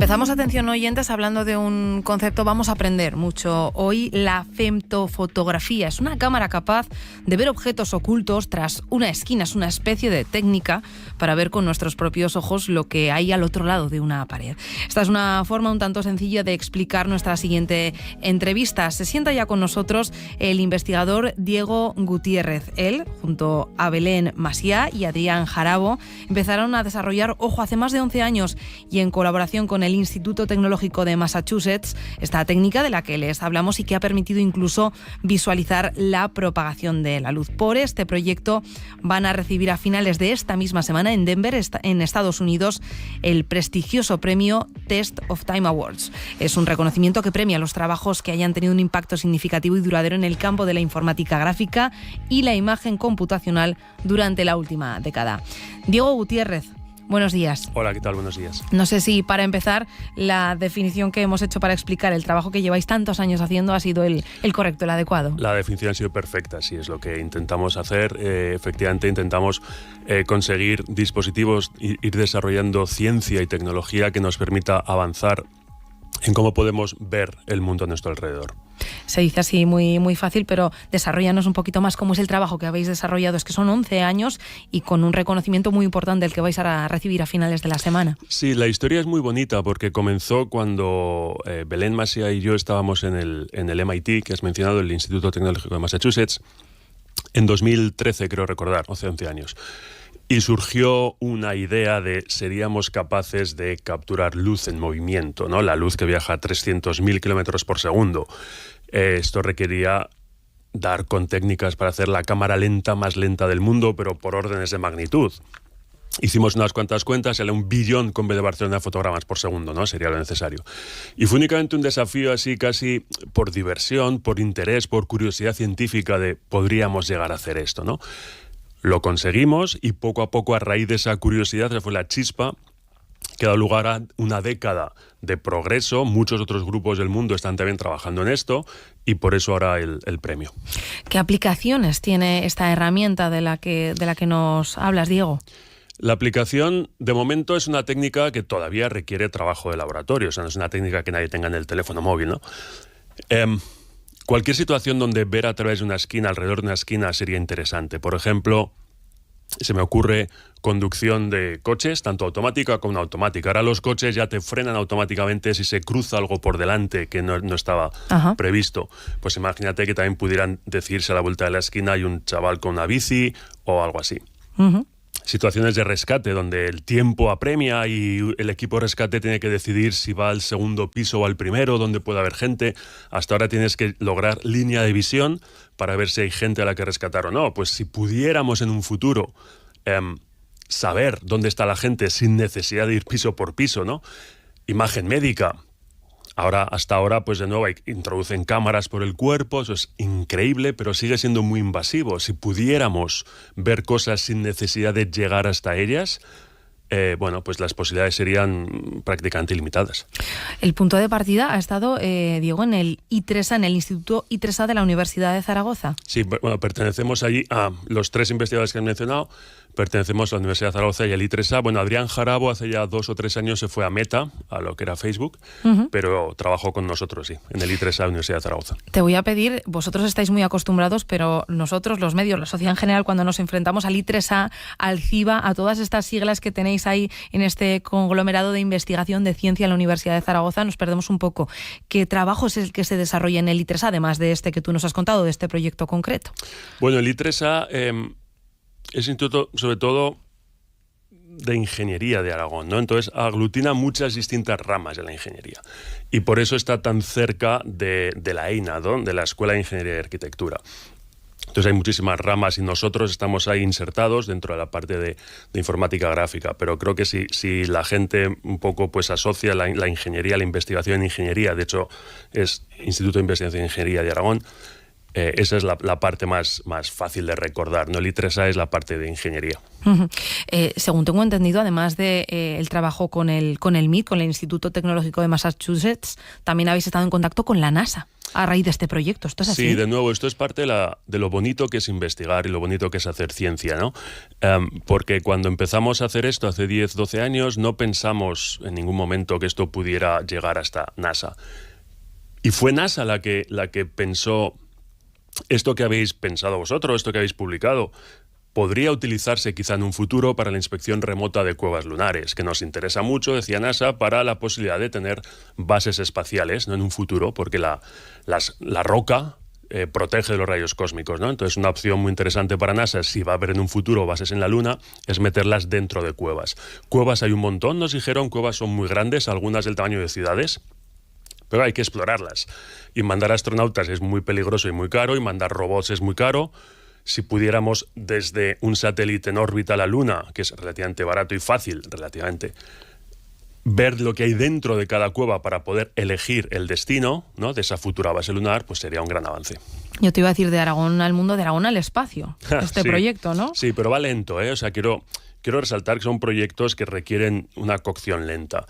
Empezamos, atención oyentes, hablando de un concepto. Vamos a aprender mucho hoy. La femtofotografía es una cámara capaz de ver objetos ocultos tras una esquina. Es una especie de técnica para ver con nuestros propios ojos lo que hay al otro lado de una pared. Esta es una forma un tanto sencilla de explicar nuestra siguiente entrevista. Se sienta ya con nosotros el investigador Diego Gutiérrez. Él, junto a Belén Masia y Adrián Jarabo, empezaron a desarrollar, hace más de 11 años, y en colaboración con el Instituto Tecnológico de Massachusetts, esta técnica de la que les hablamos y que ha permitido incluso visualizar la propagación de la luz. Por este proyecto van a recibir a finales de esta misma semana en Denver, en Estados Unidos, el prestigioso premio Test of Time Awards. Es un reconocimiento que premia los trabajos que hayan tenido un impacto significativo y duradero en el campo de la informática gráfica y la imagen computacional durante la última década. Diego Gutiérrez, buenos días. Hola, ¿qué tal? Buenos días. No sé si, para empezar, la definición que hemos hecho para explicar el trabajo que lleváis tantos años haciendo ha sido el correcto, el adecuado. La definición ha sido perfecta, sí, es lo que intentamos hacer. Efectivamente, intentamos conseguir dispositivos, ir desarrollando ciencia y tecnología que nos permita avanzar en cómo podemos ver el mundo a nuestro alrededor. Se dice así muy, muy fácil, pero desarrollanos un poquito más cómo es el trabajo que habéis desarrollado. Es que son 11 años y con un reconocimiento muy importante el que vais a recibir a finales de la semana. Sí, la historia es muy bonita porque comenzó cuando Belén Masia y yo estábamos en el MIT, que has mencionado, el Instituto Tecnológico de Massachusetts, en 2013, creo recordar, 11 años. Y surgió una idea de seríamos capaces de capturar luz en movimiento, ¿no? La luz que viaja a 300.000 kilómetros por segundo. Esto requería dar con técnicas para hacer la cámara lenta más lenta del mundo, pero por órdenes de magnitud. Hicimos unas cuantas cuentas, era 1 billón con B de Barcelona fotogramas por segundo, ¿no? Sería lo necesario. Y fue únicamente un desafío así casi por diversión, por interés, por curiosidad científica de podríamos llegar a hacer esto, ¿no? Lo conseguimos y poco a poco, a raíz de esa curiosidad, esa fue la chispa que ha dado lugar a una década de progreso. Muchos otros grupos del mundo están también trabajando en esto y por eso ahora el premio. ¿Qué aplicaciones tiene esta herramienta de la que nos hablas, Diego? La aplicación, de momento, es una técnica que todavía requiere trabajo de laboratorio. O sea, no es una técnica que nadie tenga en el teléfono móvil, ¿no? Cualquier situación donde ver a través de una esquina, alrededor de una esquina, sería interesante. Por ejemplo, se me ocurre conducción de coches, tanto automática como no automática. Ahora los coches ya te frenan automáticamente si se cruza algo por delante que no estaba previsto. Pues imagínate que también pudieran decirse a la vuelta de la esquina hay un chaval con una bici o algo así. Situaciones de rescate donde el tiempo apremia y el equipo de rescate tiene que decidir si va al segundo piso o al primero, donde puede haber gente. Hasta ahora tienes que lograr línea de visión para ver si hay gente a la que rescatar o no. Pues si pudiéramos en un futuro saber dónde está la gente sin necesidad de ir piso por piso, ¿no? Imagen médica. Hasta ahora, pues de nuevo, introducen cámaras por el cuerpo, eso es increíble, pero sigue siendo muy invasivo. Si pudiéramos ver cosas sin necesidad de llegar hasta ellas, pues las posibilidades serían prácticamente ilimitadas. El punto de partida ha estado, Diego, en el I3A, en el Instituto I3A de la Universidad de Zaragoza. Sí, bueno, pertenecemos allí a los 3 investigadores que han mencionado, pertenecemos a la Universidad de Zaragoza y al I3A. Bueno, Adrián Jarabo hace ya 2 o 3 años se fue a Meta, a lo que era Facebook, pero trabajó con nosotros, sí, en el I3A de la Universidad de Zaragoza. Te voy a pedir, vosotros estáis muy acostumbrados, pero nosotros, los medios, la sociedad en general, cuando nos enfrentamos al I3A, al CIBA, a todas estas siglas que tenéis ahí en este conglomerado de investigación de ciencia en la Universidad de Zaragoza, nos perdemos un poco. ¿Qué trabajo es el que se desarrolla en el I3A, además de este que tú nos has contado, de este proyecto concreto? Bueno, el I3A es instituto, sobre todo, de ingeniería de Aragón, ¿no? Entonces aglutina muchas distintas ramas de la ingeniería y por eso está tan cerca de la EINA, ¿no? De la Escuela de Ingeniería y Arquitectura. Entonces hay muchísimas ramas y nosotros estamos ahí insertados dentro de la parte de informática gráfica, pero creo que si la gente un poco pues asocia la ingeniería, la investigación en ingeniería, de hecho es Instituto de Investigación en Ingeniería de Aragón, esa es la parte más fácil de recordar, ¿no? El I3A es la parte de ingeniería. Según tengo entendido, además de el trabajo con el MIT, con el Instituto Tecnológico de Massachusetts, también habéis estado en contacto con la NASA. a raíz de este proyecto. ¿Esto es así? Sí, de nuevo, esto es parte de lo bonito que es investigar y lo bonito que es hacer ciencia, ¿no? Porque cuando empezamos a hacer esto hace 10, 12 años, no pensamos en ningún momento que esto pudiera llegar hasta NASA. Y fue NASA la que pensó esto que habéis pensado vosotros, esto que habéis publicado. Podría utilizarse quizá en un futuro para la inspección remota de cuevas lunares, que nos interesa mucho, decía NASA, para la posibilidad de tener bases espaciales, ¿no? En un futuro, porque la roca protege de los rayos cósmicos, ¿no? Entonces, una opción muy interesante para NASA, si va a haber en un futuro bases en la Luna, es meterlas dentro de cuevas. Cuevas hay un montón, nos dijeron, cuevas son muy grandes, algunas del tamaño de ciudades, pero hay que explorarlas. Y mandar astronautas es muy peligroso y muy caro, y mandar robots es muy caro. Si pudiéramos desde un satélite en órbita a la Luna, que es relativamente barato y fácil, relativamente, ver lo que hay dentro de cada cueva para poder elegir el destino, ¿no?, de esa futura base lunar, pues sería un gran avance. Yo te iba a decir de Aragón al mundo, de Aragón al espacio, este sí, proyecto, ¿no? Sí, pero va lento, ¿eh? O sea, quiero resaltar que son proyectos que requieren una cocción lenta.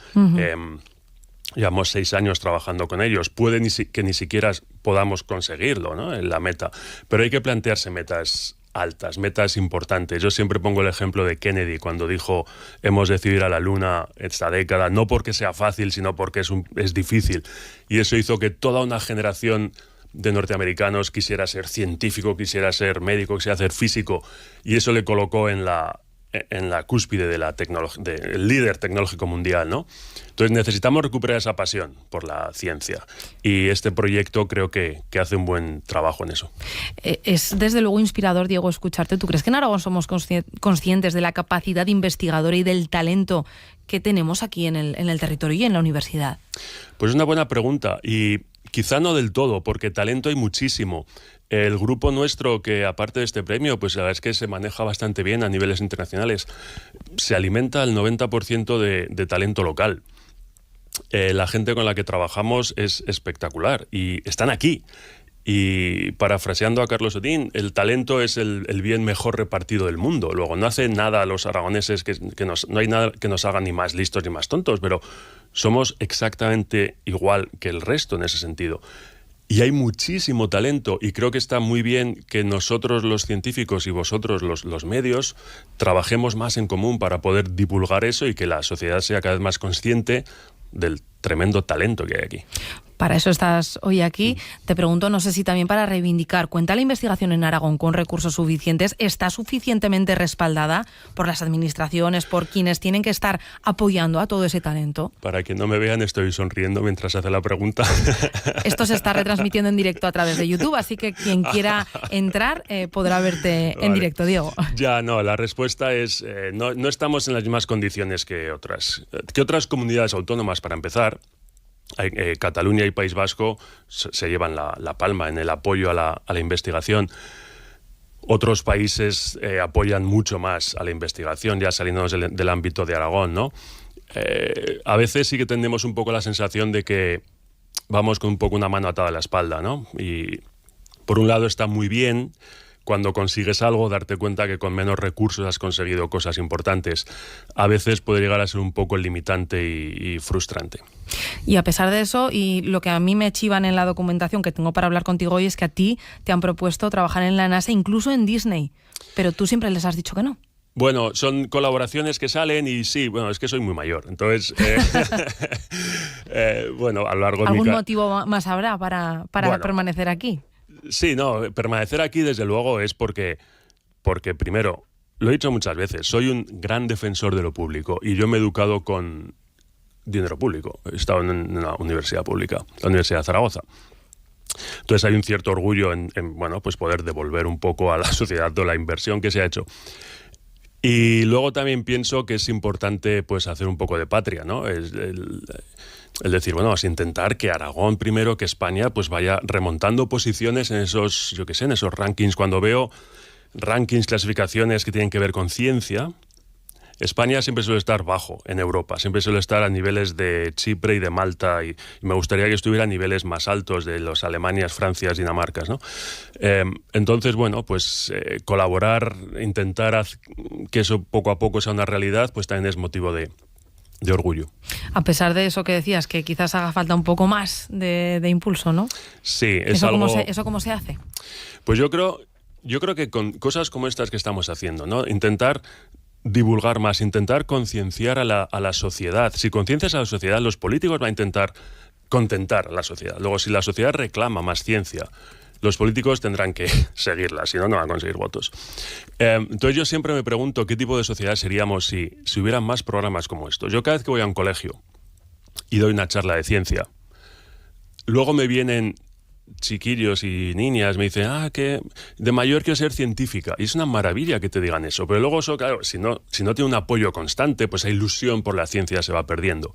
Llevamos 6 años trabajando con ellos. Puede que ni siquiera podamos conseguirlo, ¿no?, en la meta. Pero hay que plantearse metas altas, metas importantes. Yo siempre pongo el ejemplo de Kennedy cuando dijo hemos decidido ir a la Luna esta década, no porque sea fácil, sino porque es difícil. Y eso hizo que toda una generación de norteamericanos quisiera ser científico, quisiera ser médico, quisiera ser físico. Y eso le colocó en la cúspide de del líder tecnológico mundial, ¿no? Entonces necesitamos recuperar esa pasión por la ciencia y este proyecto creo que hace un buen trabajo en eso. Es desde luego inspirador, Diego, escucharte. ¿Tú crees que en Aragón somos conscientes de la capacidad investigadora y del talento que tenemos aquí en el territorio y en la universidad? Pues es una buena pregunta y quizá no del todo, porque talento hay muchísimo. El grupo nuestro, que aparte de este premio, pues la verdad es que se maneja bastante bien a niveles internacionales, se alimenta al 90% de talento local. La gente con la que trabajamos es espectacular y están aquí. Y parafraseando a Carlos Otín, el talento es el bien mejor repartido del mundo. Luego, no hace nada a los aragoneses, no hay nada que nos haga ni más listos ni más tontos, pero somos exactamente igual que el resto en ese sentido. Y hay muchísimo talento y creo que está muy bien que nosotros los científicos y vosotros los medios trabajemos más en común para poder divulgar eso y que la sociedad sea cada vez más consciente del tremendo talento que hay aquí. Para eso estás hoy aquí. Te pregunto, no sé si también para reivindicar, ¿cuenta la investigación en Aragón con recursos suficientes? ¿Está suficientemente respaldada por las administraciones, por quienes tienen que estar apoyando a todo ese talento? Para que no me vean, estoy sonriendo mientras hace la pregunta. Esto se está retransmitiendo en directo a través de YouTube, así que quien quiera entrar podrá verte en directo, Diego. Ya, no, la respuesta es no estamos en las mismas condiciones que otras comunidades autónomas, para empezar. Cataluña y País Vasco se llevan la palma en el apoyo a la investigación. Otros países apoyan mucho más a la investigación, ya saliéndonos del ámbito de Aragón, ¿no? A veces sí que tenemos un poco la sensación de que vamos con un poco una mano atada a la espalda, ¿no? Y por un lado está muy bien cuando consigues algo, darte cuenta que con menos recursos has conseguido cosas importantes. A veces puede llegar a ser un poco limitante y frustrante. Y a pesar de eso, y lo que a mí me chivan en la documentación que tengo para hablar contigo hoy, es que a ti te han propuesto trabajar en la NASA, incluso en Disney, pero tú siempre les has dicho que no. Bueno, son colaboraciones que salen y sí, bueno, es que soy muy mayor, entonces, bueno, a lo largo de ¿Algún motivo más habrá para bueno, permanecer aquí? Sí, no, permanecer aquí desde luego es porque primero, lo he dicho muchas veces, soy un gran defensor de lo público y yo me he educado con dinero público. He estado en una universidad pública, la Universidad de Zaragoza. Entonces hay un cierto orgullo en bueno, pues poder devolver un poco a la sociedad toda la inversión que se ha hecho. Y luego también pienso que es importante pues hacer un poco de patria, ¿no? El decir, bueno, es intentar que Aragón primero, que España, pues vaya remontando posiciones en esos, yo qué sé, en esos rankings. Cuando veo rankings, clasificaciones que tienen que ver con ciencia, España siempre suele estar bajo en Europa, siempre suele estar a niveles de Chipre y de Malta y me gustaría que estuviera a niveles más altos de los Alemanias, Francias, Dinamarcas, ¿no? Entonces, bueno, pues colaborar, intentar que eso poco a poco sea una realidad, pues también es motivo de de orgullo. A pesar de eso que decías, que quizás haga falta un poco más de impulso, ¿no? Sí, es ¿Eso algo... ¿Eso cómo se hace? Pues yo creo que con cosas como estas que estamos haciendo, ¿no? Intentar divulgar más, intentar concienciar a la sociedad. Si conciencias a la sociedad, los políticos van a intentar contentar a la sociedad. Luego, si la sociedad reclama más ciencia, los políticos tendrán que seguirla, si no, no van a conseguir votos. Entonces yo siempre me pregunto qué tipo de sociedad seríamos si hubieran más programas como estos. Yo cada vez que voy a un colegio y doy una charla de ciencia, luego me vienen chiquillos y niñas, me dicen, que de mayor quiero ser científica. Y es una maravilla que te digan eso. Pero luego eso, claro, si no tiene un apoyo constante, pues la ilusión por la ciencia se va perdiendo.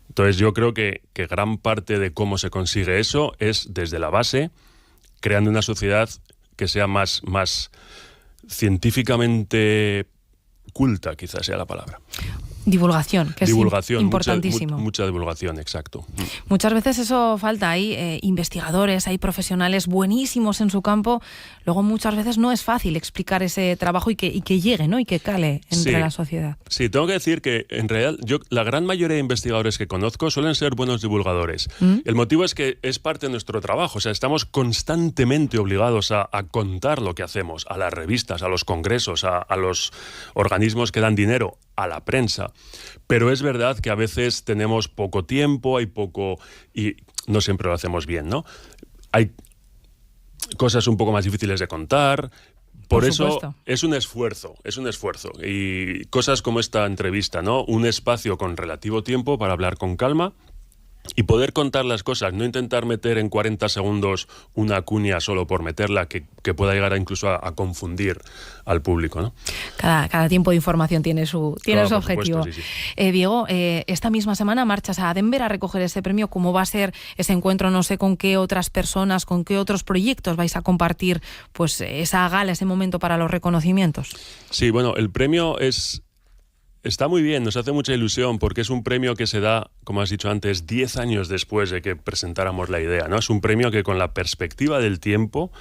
Entonces yo creo que gran parte de cómo se consigue eso es desde la base, creando una sociedad que sea más científicamente culta, quizás sea la palabra. Divulgación, que divulgación, es importantísimo. Mucha divulgación, exacto. Muchas veces eso falta. Hay investigadores, hay profesionales buenísimos en su campo. Luego muchas veces no es fácil explicar ese trabajo y que llegue, ¿no? Y que cale entre la sociedad. Sí, tengo que decir que en realidad la gran mayoría de investigadores que conozco suelen ser buenos divulgadores. El motivo es que es parte de nuestro trabajo. O sea, estamos constantemente obligados a contar lo que hacemos a las revistas, a los congresos, a los organismos que dan dinero, a la prensa. Pero es verdad que a veces tenemos poco tiempo, hay poco y no siempre lo hacemos bien, ¿no? Hay cosas un poco más difíciles de contar. Por eso es un esfuerzo. Y cosas como esta entrevista, ¿no? Un espacio con relativo tiempo para hablar con calma y poder contar las cosas, no intentar meter en 40 segundos una cuña solo por meterla que pueda llegar incluso a confundir al público, ¿no? Cada tiempo de información tiene su objetivo. Supuesto, sí. Diego, esta misma semana marchas a Denver a recoger ese premio. ¿Cómo va a ser ese encuentro? No sé con qué otras personas, con qué otros proyectos vais a compartir pues esa gala, ese momento para los reconocimientos. Sí, bueno, el premio está muy bien, nos hace mucha ilusión porque es un premio que se da, como has dicho antes, 10 años después de que presentáramos la idea, ¿no? Es un premio que con la perspectiva del tiempo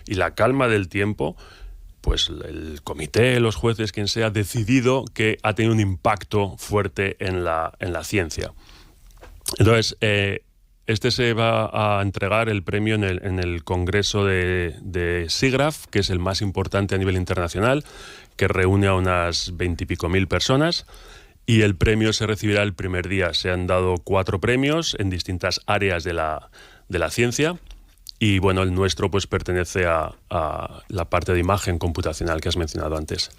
y la calma del tiempo, pues el comité, los jueces, quien sea, ha decidido que ha tenido un impacto fuerte en la ciencia. Entonces, este se va a entregar el premio en el Congreso de SIGGRAPH, que es el más importante a nivel internacional, que reúne a unas 20 y pico mil personas, y el premio se recibirá el primer día. Se han dado 4 premios en distintas áreas de la ciencia, y bueno, el nuestro pues pertenece a la parte de imagen computacional que has mencionado antes.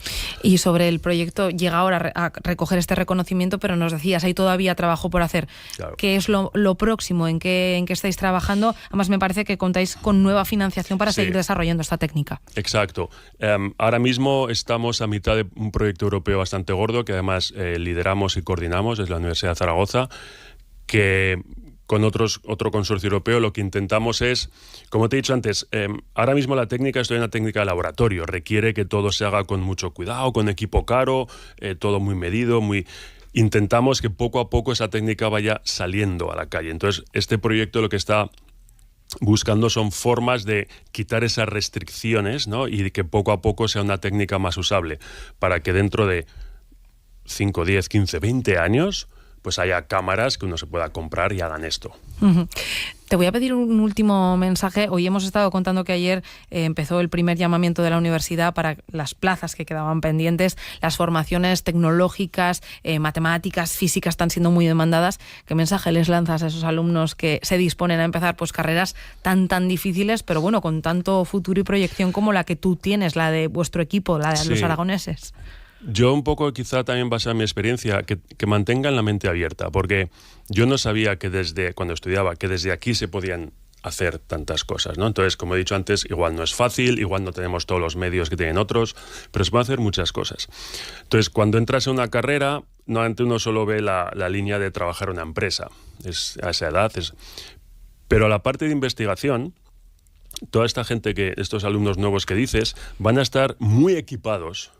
Y sobre el proyecto, llega ahora a recoger este reconocimiento, pero nos decías, hay todavía trabajo por hacer. Claro. ¿Qué es lo próximo? ¿En qué estáis trabajando? Además, me parece que contáis con nueva financiación para seguir desarrollando esta técnica. Exacto. Ahora mismo estamos a mitad de un proyecto europeo bastante gordo, que además lideramos y coordinamos desde la Universidad de Zaragoza, que con otro consorcio europeo lo que intentamos es, como te he dicho antes, ahora mismo la técnica es una técnica de laboratorio, requiere que todo se haga con mucho cuidado, con equipo caro, todo muy medido, intentamos que poco a poco esa técnica vaya saliendo a la calle. Entonces, este proyecto lo que está buscando son formas de quitar esas restricciones, ¿no? Y que poco a poco sea una técnica más usable, para que dentro de 5, 10, 15, 20 años pues haya cámaras que uno se pueda comprar y hagan esto. Uh-huh. Te voy a pedir un último mensaje. Hoy hemos estado contando que ayer empezó el primer llamamiento de la universidad para las plazas que quedaban pendientes. Las formaciones tecnológicas, matemáticas, físicas están siendo muy demandadas. ¿Qué mensaje les lanzas a esos alumnos que se disponen a empezar pues carreras tan difíciles, pero bueno, con tanto futuro y proyección como la que tú tienes, la de vuestro equipo, la de los aragoneses? Yo un poco, quizá también basado en mi experiencia, que mantengan la mente abierta, porque yo no sabía que cuando estudiaba, que desde aquí se podían hacer tantas cosas, ¿no? Entonces, como he dicho antes, igual no es fácil, igual no tenemos todos los medios que tienen otros, pero se pueden hacer muchas cosas. Entonces, cuando entras en una carrera, normalmente uno solo ve la línea de trabajar en una empresa, a esa edad. Pero la parte de investigación, toda esta gente, estos alumnos nuevos que dices, van a estar muy equipados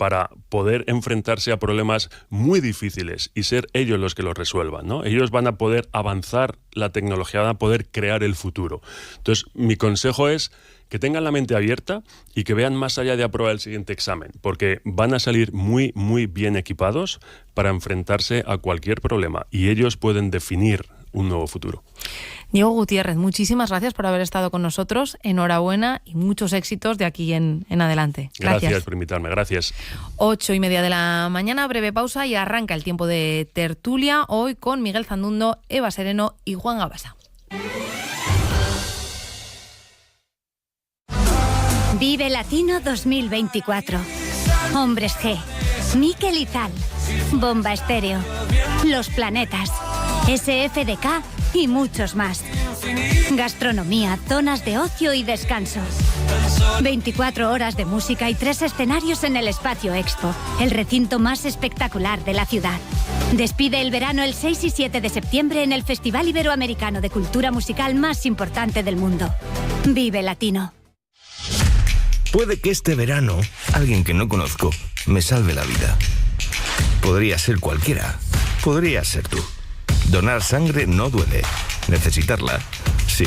para poder enfrentarse a problemas muy difíciles y ser ellos los que los resuelvan, ¿no? Ellos van a poder avanzar la tecnología, van a poder crear el futuro. Entonces, mi consejo es que tengan la mente abierta y que vean más allá de aprobar el siguiente examen, porque van a salir muy, muy bien equipados para enfrentarse a cualquier problema y ellos pueden definir un nuevo futuro. Diego Gutiérrez, muchísimas gracias por haber estado con nosotros. Enhorabuena y muchos éxitos de aquí en adelante. Gracias por invitarme, gracias. 8:30 de la mañana, breve pausa y arranca el tiempo de tertulia, hoy con Miguel Zandundo, Eva Sereno y Juan Gabasa. Vive Latino 2024. Hombres G, Mikel Izal, Bomba Estéreo, Los Planetas, SFDK y muchos más. Gastronomía, zonas de ocio y descanso. 24 horas de música y 3 escenarios en el Espacio Expo, el recinto más espectacular de la ciudad. Despide el verano el 6 y 7 de septiembre en el Festival Iberoamericano de Cultura Musical más importante del mundo. Vive Latino. Puede que este verano alguien que no conozco me salve la vida. Podría ser cualquiera. Podría ser tú. Donar sangre no duele. Necesitarla, sí.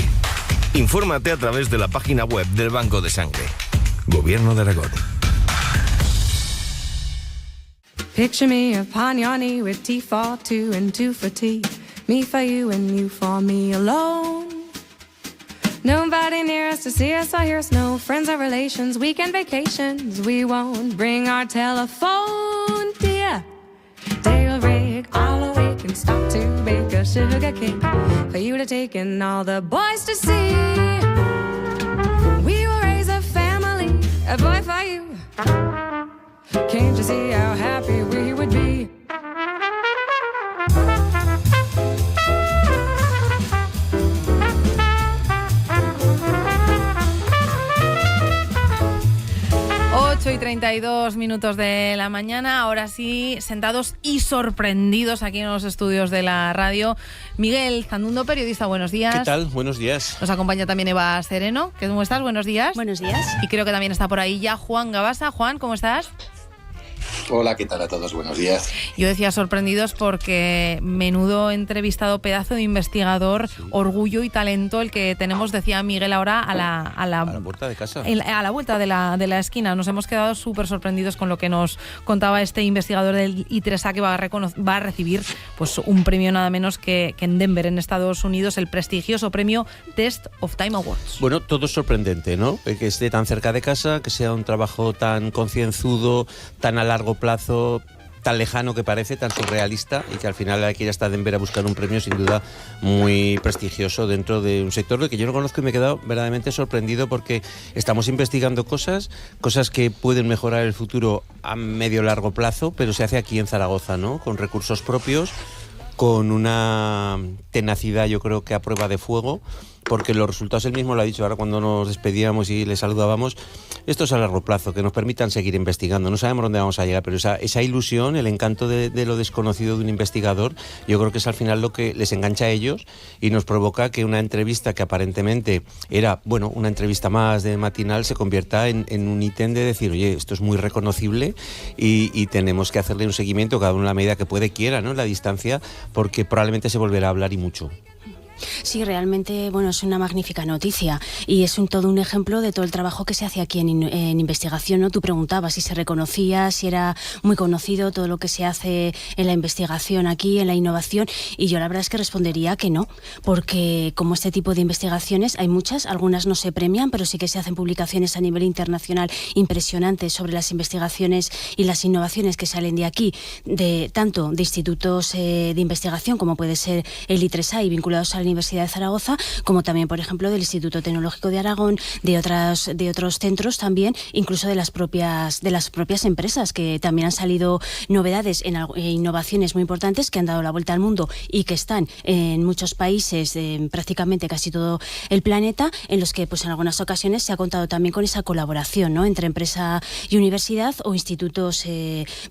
Infórmate a través de la página web del Banco de Sangre. Gobierno de Aragón. Picture me upon your knee with tea for two and two for tea. Me for you and you for me alone. Nobody near us to see us or hear us, no friends or relations, weekend vacations. We won't bring our telephone, dear. Day will break, all awake and stop to bake a sugar cake for you to take and all the boys to see. We will raise a family, a boy for you. Can't you see how happy we would be? 8:32 de la mañana, ahora sí, sentados y sorprendidos aquí en los estudios de la radio. Miguel Zandundo, periodista, buenos días. ¿Qué tal? Buenos días. Nos acompaña también Eva Sereno. ¿Cómo estás? Buenos días. Buenos días. Y creo que también está por ahí ya Juan Gabasa. Juan, ¿cómo estás? Hola, ¿qué tal a todos? Buenos días. Yo decía sorprendidos porque menudo entrevistado, pedazo de investigador, sí. Orgullo y talento el que tenemos, decía Miguel ahora, a la vuelta de casa. A la vuelta de la esquina. Nos hemos quedado súper sorprendidos con lo que nos contaba este investigador del I3A que va a recibir pues un premio nada menos que en Denver, en Estados Unidos, el prestigioso premio Test of Time Awards. Bueno, todo es sorprendente, ¿no? Que esté tan cerca de casa, que sea un trabajo tan concienzudo, tan a largo plazo, tan lejano que parece, tan surrealista, y que al final hay que ir hasta Denver a buscar un premio sin duda muy prestigioso dentro de un sector del que yo no conozco, y me he quedado verdaderamente sorprendido porque estamos investigando cosas que pueden mejorar el futuro a medio largo plazo, pero se hace aquí en Zaragoza, ¿no? Con recursos propios, con una tenacidad yo creo que a prueba de fuego, porque los resultados, él mismo lo ha dicho ahora cuando nos despedíamos y le saludábamos, esto es a largo plazo, que nos permitan seguir investigando. No sabemos dónde vamos a llegar, pero esa ilusión, el encanto de lo desconocido de un investigador, yo creo que es al final lo que les engancha a ellos y nos provoca que una entrevista que aparentemente era, bueno, una entrevista más de matinal, se convierta en un ítem de decir, oye, esto es muy reconocible y tenemos que hacerle un seguimiento cada uno en la medida que puede, quiera, ¿no?, en la distancia, porque probablemente se volverá a hablar y mucho. Sí, realmente, bueno, es una magnífica noticia y es todo un ejemplo de todo el trabajo que se hace aquí en investigación, ¿no? Tú preguntabas si se reconocía, si era muy conocido todo lo que se hace en la investigación aquí, en la innovación, y yo la verdad es que respondería que no, porque como este tipo de investigaciones hay muchas, algunas no se premian, pero sí que se hacen publicaciones a nivel internacional impresionantes sobre las investigaciones y las innovaciones que salen de aquí, tanto de institutos de investigación como puede ser el I3A y vinculados a la Universidad de Zaragoza, como también, por ejemplo, del Instituto Tecnológico de Aragón, de otros centros también, incluso de las propias empresas, que también han salido novedades en innovaciones muy importantes que han dado la vuelta al mundo y que están en muchos países, prácticamente casi todo el planeta, en los que pues en algunas ocasiones se ha contado también con esa colaboración, ¿no?, entre empresa y universidad o institutos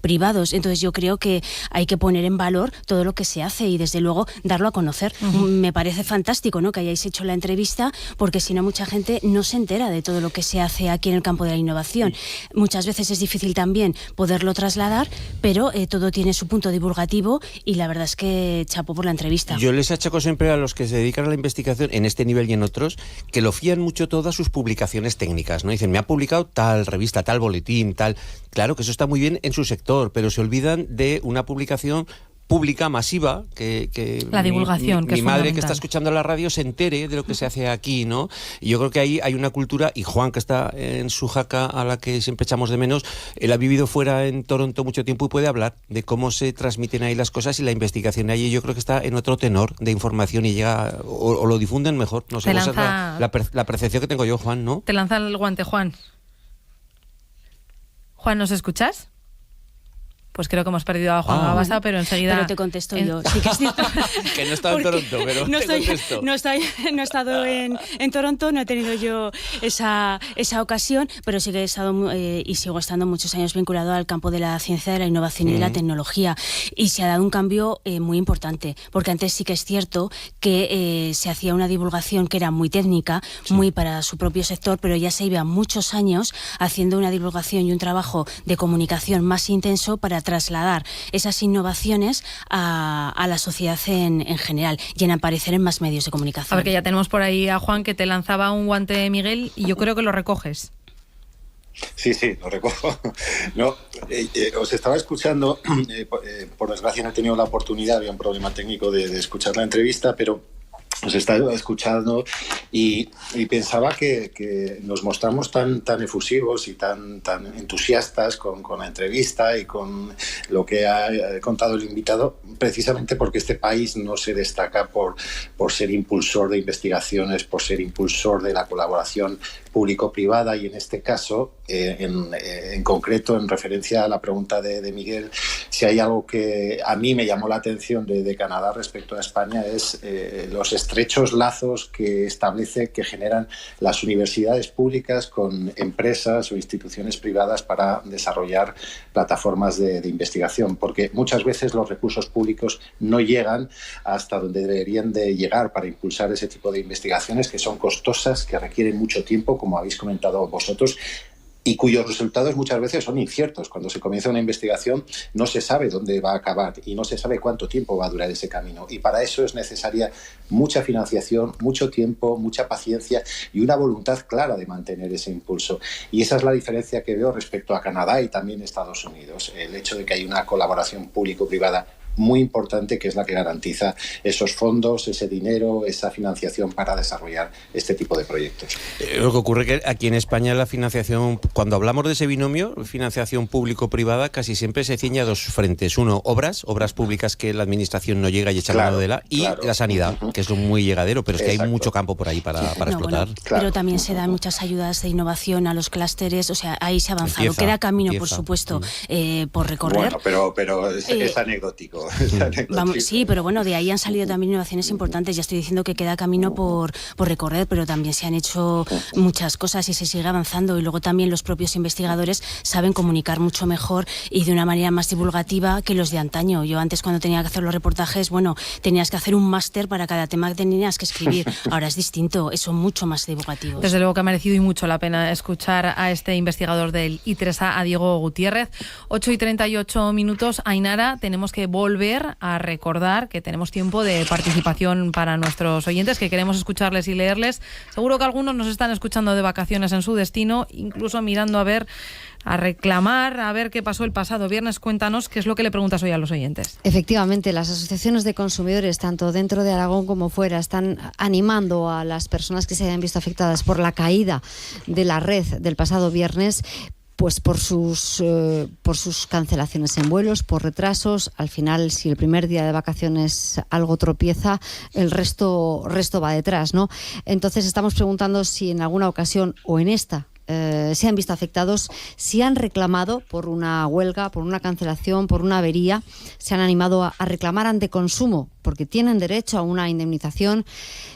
privados. Entonces yo creo que hay que poner en valor todo lo que se hace y desde luego darlo a conocer. Me parece parece fantástico, ¿no?, que hayáis hecho la entrevista, porque si no mucha gente no se entera de todo lo que se hace aquí en el campo de la innovación. Muchas veces es difícil también poderlo trasladar, pero todo tiene su punto divulgativo y la verdad es que chapo por la entrevista. Yo les achaco siempre a los que se dedican a la investigación en este nivel y en otros, que lo fían mucho todas sus publicaciones técnicas, ¿no? Dicen, me ha publicado tal revista, tal boletín, tal... Claro que eso está muy bien en su sector, pero se olvidan de una publicación pública, masiva, que la divulgación, que mi es madre fundamental. que está escuchando la radio se entere de lo que se hace aquí, ¿no? Y yo creo que ahí hay una cultura, y Juan, que está en su jaca, a la que siempre echamos de menos, él ha vivido fuera en Toronto mucho tiempo y puede hablar de cómo se transmiten ahí las cosas, y la investigación allí yo creo que está en otro tenor de información y llega, o lo difunden mejor, no sé, esa es la percepción que tengo yo, Juan, ¿no? Te lanza el guante, Juan. Juan, ¿nos escuchas? Pues creo que hemos perdido a Juan Gabasa, pero enseguida... Pero te contesto yo. Sí que es cierto. Que no estaba en Toronto, pero no te contesto. No he estado en Toronto, no he tenido yo esa ocasión, pero sí que he estado y sigo estando muchos años vinculado al campo de la ciencia, de la innovación y de la tecnología. Y se ha dado un cambio muy importante, porque antes sí que es cierto que se hacía una divulgación que era muy técnica, muy para su propio sector, pero ya se iba muchos años haciendo una divulgación y un trabajo de comunicación más intenso para trasladar esas innovaciones a la sociedad en general y en aparecer en más medios de comunicación. A ver, que ya tenemos por ahí a Juan, que te lanzaba un guante, Miguel, y yo creo que lo recoges. Sí, lo recojo. No, os estaba escuchando, por desgracia no he tenido la oportunidad, había un problema técnico de escuchar la entrevista, pero os estaba escuchando y pensaba que nos mostramos tan efusivos y tan entusiastas con la entrevista y con lo que ha contado el invitado, precisamente porque este país no se destaca por ser impulsor de investigaciones, por ser impulsor de la colaboración público-privada, y en este caso, en concreto, en referencia a la pregunta de Miguel, si hay algo que a mí me llamó la atención de Canadá respecto a España, es los estrechos lazos que generan las universidades públicas con empresas o instituciones privadas para desarrollar plataformas de investigación, porque muchas veces los recursos públicos no llegan hasta donde deberían de llegar para impulsar ese tipo de investigaciones, que son costosas, que requieren mucho tiempo, como habéis comentado vosotros, y cuyos resultados muchas veces son inciertos. Cuando se comienza una investigación no se sabe dónde va a acabar y no se sabe cuánto tiempo va a durar ese camino, y para eso es necesaria mucha financiación, mucho tiempo, mucha paciencia y una voluntad clara de mantener ese impulso. Y esa es la diferencia que veo respecto a Canadá y también Estados Unidos, el hecho de que hay una colaboración público-privada muy importante, que es la que garantiza esos fondos, ese dinero, esa financiación para desarrollar este tipo de proyectos. Lo que ocurre que aquí en España la financiación, cuando hablamos de ese binomio, financiación público-privada, casi siempre se ciñe a dos frentes. Uno, obras públicas que la administración no llega y echa mano de la, y la sanidad, que es muy llegadero, pero es que hay mucho campo por ahí para explotar. Bueno, pero también se dan muchas ayudas de innovación a los clústeres, o sea, ahí se ha avanzado. Queda camino, por supuesto, por recorrer. Bueno, pero es anecdótico. Vamos, sí, pero bueno, de ahí han salido también innovaciones importantes. Ya estoy diciendo que queda camino por recorrer, pero también se han hecho muchas cosas y se sigue avanzando. Y luego también los propios investigadores saben comunicar mucho mejor y de una manera más divulgativa que los de antaño. Yo antes, cuando tenía que hacer los reportajes, bueno, tenías que hacer un máster para cada tema que tenías que escribir. Ahora es distinto, son mucho más divulgativos. Desde luego que ha merecido y mucho la pena escuchar a este investigador del ITRESA, a Diego Gutiérrez. 8:38. Ainara, tenemos que volver a recordar que tenemos tiempo de participación para nuestros oyentes, que queremos escucharles y leerles. Seguro que algunos nos están escuchando de vacaciones en su destino, incluso mirando a reclamar, a ver qué pasó el pasado viernes. Cuéntanos qué es lo que le preguntas hoy a los oyentes. Efectivamente, las asociaciones de consumidores, tanto dentro de Aragón como fuera, están animando a las personas que se hayan visto afectadas por la caída de la red del pasado viernes, pues por sus cancelaciones en vuelos, por retrasos. Al final, si el primer día de vacaciones algo tropieza, el resto va detrás, ¿no? Entonces estamos preguntando si en alguna ocasión, o en esta se han visto afectados, si han reclamado por una huelga, por una cancelación, por una avería, se han animado a reclamar ante Consumo, porque tienen derecho a una indemnización.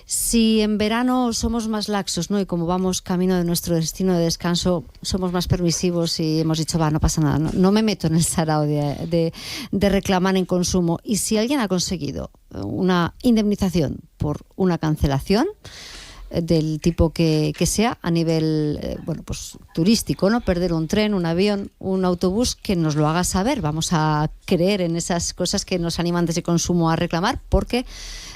Si en verano somos más laxos, ¿no?, y como vamos camino de nuestro destino de descanso, somos más permisivos y hemos dicho, no pasa nada, no me meto en el sarao de reclamar en Consumo. Y si alguien ha conseguido una indemnización por una cancelación, del tipo que sea, a nivel turístico, ¿no?, perder un tren, un avión, un autobús, que nos lo haga saber. Vamos a creer en esas cosas que nos animan desde Consumo a reclamar, porque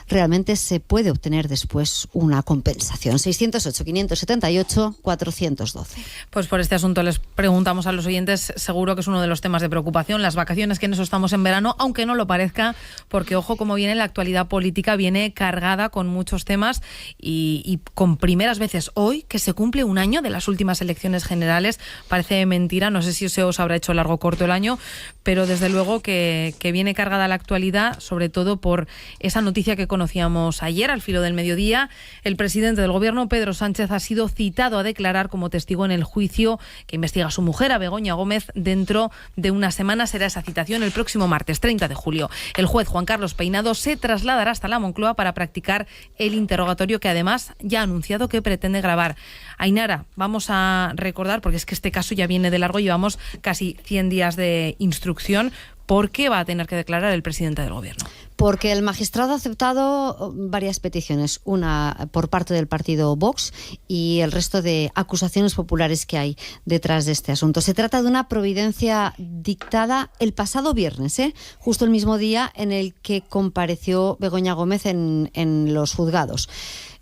realmente se puede obtener después una compensación. 608-578-412. Pues por este asunto les preguntamos a los oyentes, seguro que es uno de los temas de preocupación, las vacaciones, que en eso estamos en verano, aunque no lo parezca, porque ojo cómo viene la actualidad política, viene cargada con muchos temas y con primeras veces hoy, que se cumple un año de las últimas elecciones generales. Parece mentira, no sé si se os habrá hecho largo o corto el año, pero desde luego que viene cargada la actualidad, sobre todo por esa noticia que conocíamos ayer al filo del mediodía. El presidente del gobierno, Pedro Sánchez, ha sido citado a declarar como testigo en el juicio que investiga a su mujer, a Begoña Gómez. Dentro de una semana será esa citación, el próximo martes 30 de julio. El juez Juan Carlos Peinado se trasladará hasta la Moncloa para practicar el interrogatorio, que además ya ha anunciado que pretende grabar. Ainara, vamos a recordar, porque es que este caso ya viene de largo, llevamos casi 100 días de instrucción. ¿Por qué va a tener que declarar el presidente del gobierno? Porque el magistrado ha aceptado varias peticiones, una por parte del partido Vox y el resto de acusaciones populares que hay detrás de este asunto. Se trata de una providencia dictada el pasado viernes, justo el mismo día en el que compareció Begoña Gómez en los juzgados,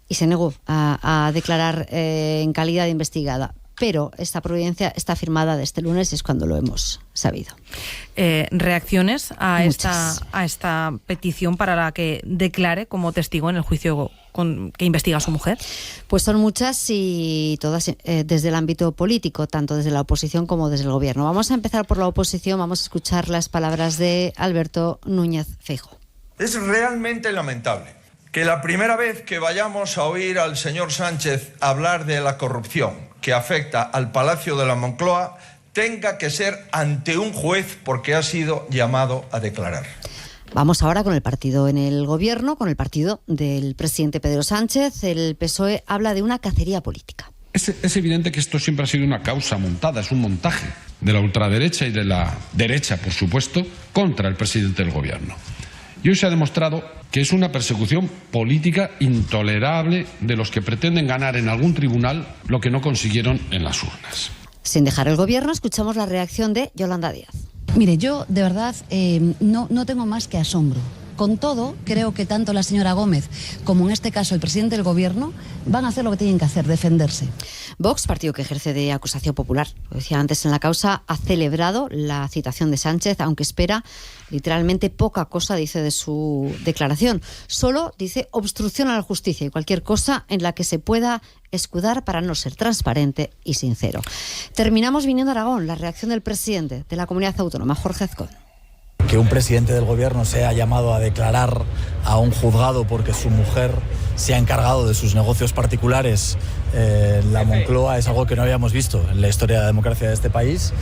y se negó a declarar en calidad de investigada. Pero esta providencia está firmada de este lunes, y es cuando lo hemos sabido. ¿Reacciones a esta petición para la que declare como testigo en el juicio que investiga a su mujer? Pues son muchas, y todas desde el ámbito político, tanto desde la oposición como desde el gobierno. Vamos a empezar por la oposición, vamos a escuchar las palabras de Alberto Núñez Feijóo. Es realmente lamentable que la primera vez que vayamos a oír al señor Sánchez hablar de la corrupción que afecta al Palacio de la Moncloa tenga que ser ante un juez, porque ha sido llamado a declarar. Vamos ahora con el partido en el gobierno, con el partido del presidente Pedro Sánchez. El PSOE habla de una cacería política. Es evidente que esto siempre ha sido una causa montada, es un montaje de la ultraderecha y de la derecha, por supuesto, contra el presidente del gobierno. Y hoy se ha demostrado que es una persecución política intolerable de los que pretenden ganar en algún tribunal lo que no consiguieron en las urnas. Sin dejar el gobierno, escuchamos la reacción de Yolanda Díaz. Mire, yo de verdad no tengo más que asombro. Con todo, creo que tanto la señora Gómez como en este caso el presidente del gobierno van a hacer lo que tienen que hacer, defenderse. Vox, partido que ejerce de acusación popular, lo decía antes en la causa, ha celebrado la citación de Sánchez, aunque espera literalmente poca cosa, dice, de su declaración. Solo, dice, obstrucción a la justicia y cualquier cosa en la que se pueda escudar para no ser transparente y sincero. Terminamos viniendo a Aragón, la reacción del presidente de la comunidad autónoma, Jorge Azcón. Que un presidente del gobierno sea llamado a declarar a un juzgado porque su mujer se ha encargado de sus negocios particulares en la Moncloa es algo que no habíamos visto en la historia de la democracia de este país,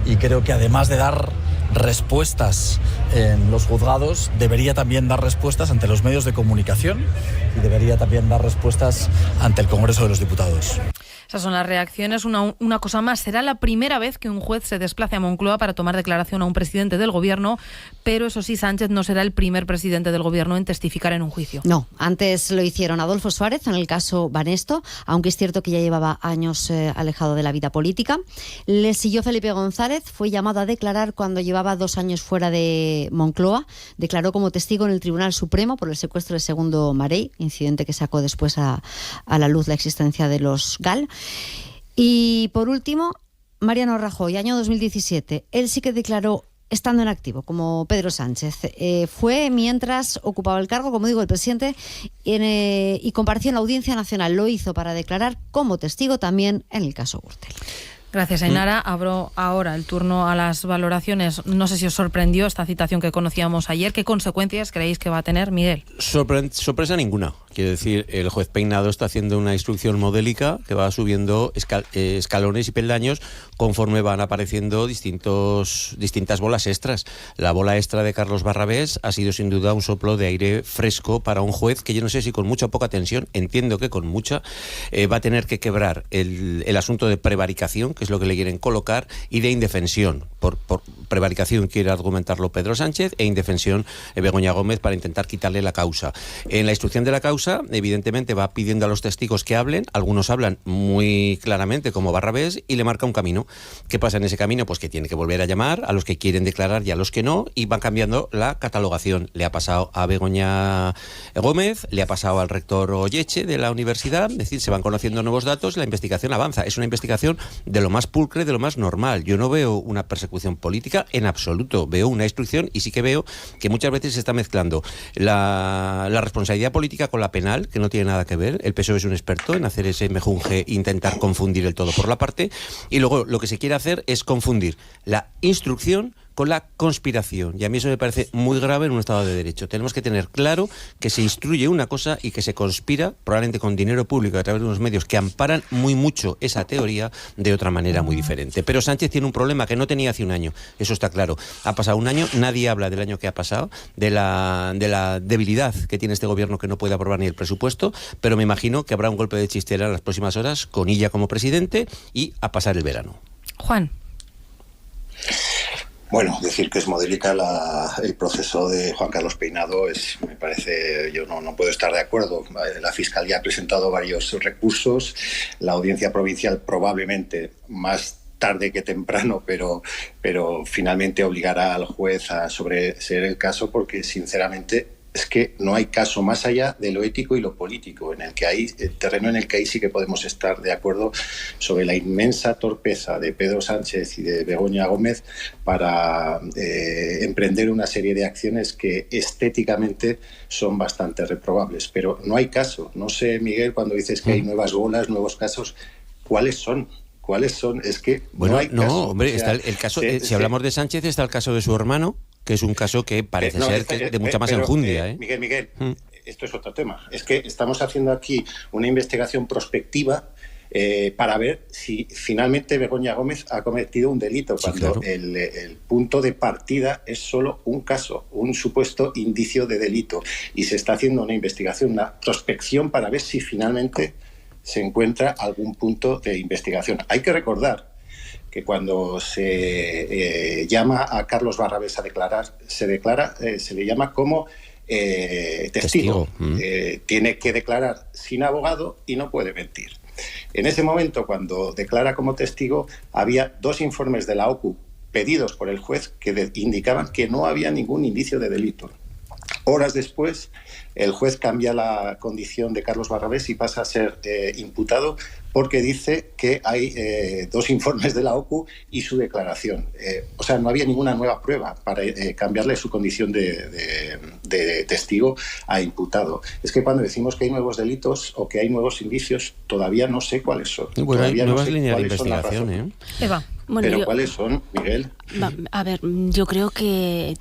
y creo que además de dar respuestas en los juzgados, debería también dar respuestas ante los medios de comunicación y debería también dar respuestas ante el Congreso de los Diputados. Esas son las reacciones. Una cosa más, será la primera vez que un juez se desplace a Moncloa para tomar declaración a un presidente del gobierno, pero eso sí, Sánchez no será el primer presidente del gobierno en testificar en un juicio. No, antes lo hicieron Adolfo Suárez en el caso Banesto, aunque es cierto que ya llevaba años alejado de la vida política. Le siguió Felipe González, fue llamado a declarar cuando llevaba 2 años fuera de Moncloa. Declaró como testigo en el Tribunal Supremo por el secuestro de Segundo Marey, incidente que sacó después a la luz la existencia de los GAL. Y por último, Mariano Rajoy, año 2017. Él sí que declaró estando en activo, como Pedro Sánchez. Fue mientras ocupaba el cargo, como digo, el presidente, y compareció en la Audiencia Nacional. Lo hizo para declarar como testigo también en el caso Gürtel. Gracias, Ainara. Abro ahora el turno a las valoraciones. No sé si os sorprendió esta citación que conocíamos ayer. ¿Qué consecuencias creéis que va a tener, Miguel? Sorpresa ninguna. Quiero decir, el juez Peinado está haciendo una instrucción modélica que va subiendo escalones y peldaños conforme van apareciendo distintas bolas extras. La bola extra de Carlos Barrabés ha sido sin duda un soplo de aire fresco para un juez que yo no sé si con mucha o poca tensión, entiendo que con mucha, va a tener que quebrar el asunto de prevaricación, que es lo que le quieren colocar, y de indefensión. Por prevaricación quiere argumentarlo Pedro Sánchez e indefensión Begoña Gómez para intentar quitarle la causa. En la instrucción de la causa, evidentemente va pidiendo a los testigos que hablen, algunos hablan muy claramente como Barrabés y le marca un camino. ¿Qué pasa en ese camino? Pues que tiene que volver a llamar a los que quieren declarar y a los que no, y van cambiando la catalogación. Le ha pasado a Begoña Gómez, le ha pasado al rector Olleche de la universidad, es decir, se van conociendo nuevos datos, la investigación avanza. Es una investigación de lo más pulcre, de lo más normal. Yo no veo una persecución política en absoluto, veo una instrucción y sí que veo que muchas veces se está mezclando la responsabilidad política con la penal, que no tiene nada que ver. El PSOE es un experto en hacer ese mejunje e intentar confundir el todo por la parte, y luego lo que se quiere hacer es confundir la instrucción con la conspiración, y a mí eso me parece muy grave en un Estado de Derecho. Tenemos que tener claro que se instruye una cosa y que se conspira, probablemente con dinero público a través de unos medios que amparan muy mucho esa teoría, de otra manera muy diferente. Pero Sánchez tiene un problema que no tenía hace un año, eso está claro. Ha pasado un año, nadie habla del año que ha pasado, de la debilidad que tiene este gobierno, que no puede aprobar ni el presupuesto, pero me imagino que habrá un golpe de chistera en las próximas horas con Illa como presidente y a pasar el verano. Juan. Bueno, decir que es modélica el proceso de Juan Carlos Peinado me parece, yo no puedo estar de acuerdo. La Fiscalía ha presentado varios recursos, la Audiencia Provincial probablemente más tarde que temprano, pero finalmente obligará al juez a sobreseer el caso, porque sinceramente es que no hay caso más allá de lo ético y lo político, en el que hay el terreno en el que ahí sí que podemos estar de acuerdo sobre la inmensa torpeza de Pedro Sánchez y de Begoña Gómez para emprender una serie de acciones que estéticamente son bastante reprobables. Pero no hay caso. No sé, Miguel, cuando dices que hay nuevas bolas, nuevos casos, ¿cuáles son? ¿Cuáles son? Es que bueno, no hay caso. Hombre, o sea, está el caso, si hablamos de Sánchez, está el caso de su hermano, que es un caso que parece ser de mucha más enjundia. Miguel, esto es otro tema. Es que estamos haciendo aquí una investigación prospectiva para ver si finalmente Begoña Gómez ha cometido un delito, cuando claro, el punto de partida es solo un caso, un supuesto indicio de delito, y se está haciendo una investigación, una prospección para ver si finalmente se encuentra algún punto de investigación. Hay que recordar que cuando se llama a Carlos Barrabés a declarar, se le llama como testigo. Tiene que declarar sin abogado y no puede mentir. En ese momento, cuando declara como testigo, había 2 informes de la OCU pedidos por el juez que indicaban que no había ningún indicio de delito. Horas después, el juez cambia la condición de Carlos Barrabés y pasa a ser imputado, porque dice que hay 2 informes de la OCU y su declaración. O sea, no había ninguna nueva prueba para cambiarle su condición de testigo a imputado. Es que cuando decimos que hay nuevos delitos o que hay nuevos indicios, todavía no sé cuáles son. Bueno, hay nuevas no líneas de investigación, Eva. Bueno, ¿Pero cuáles son, Miguel? A ver, yo creo que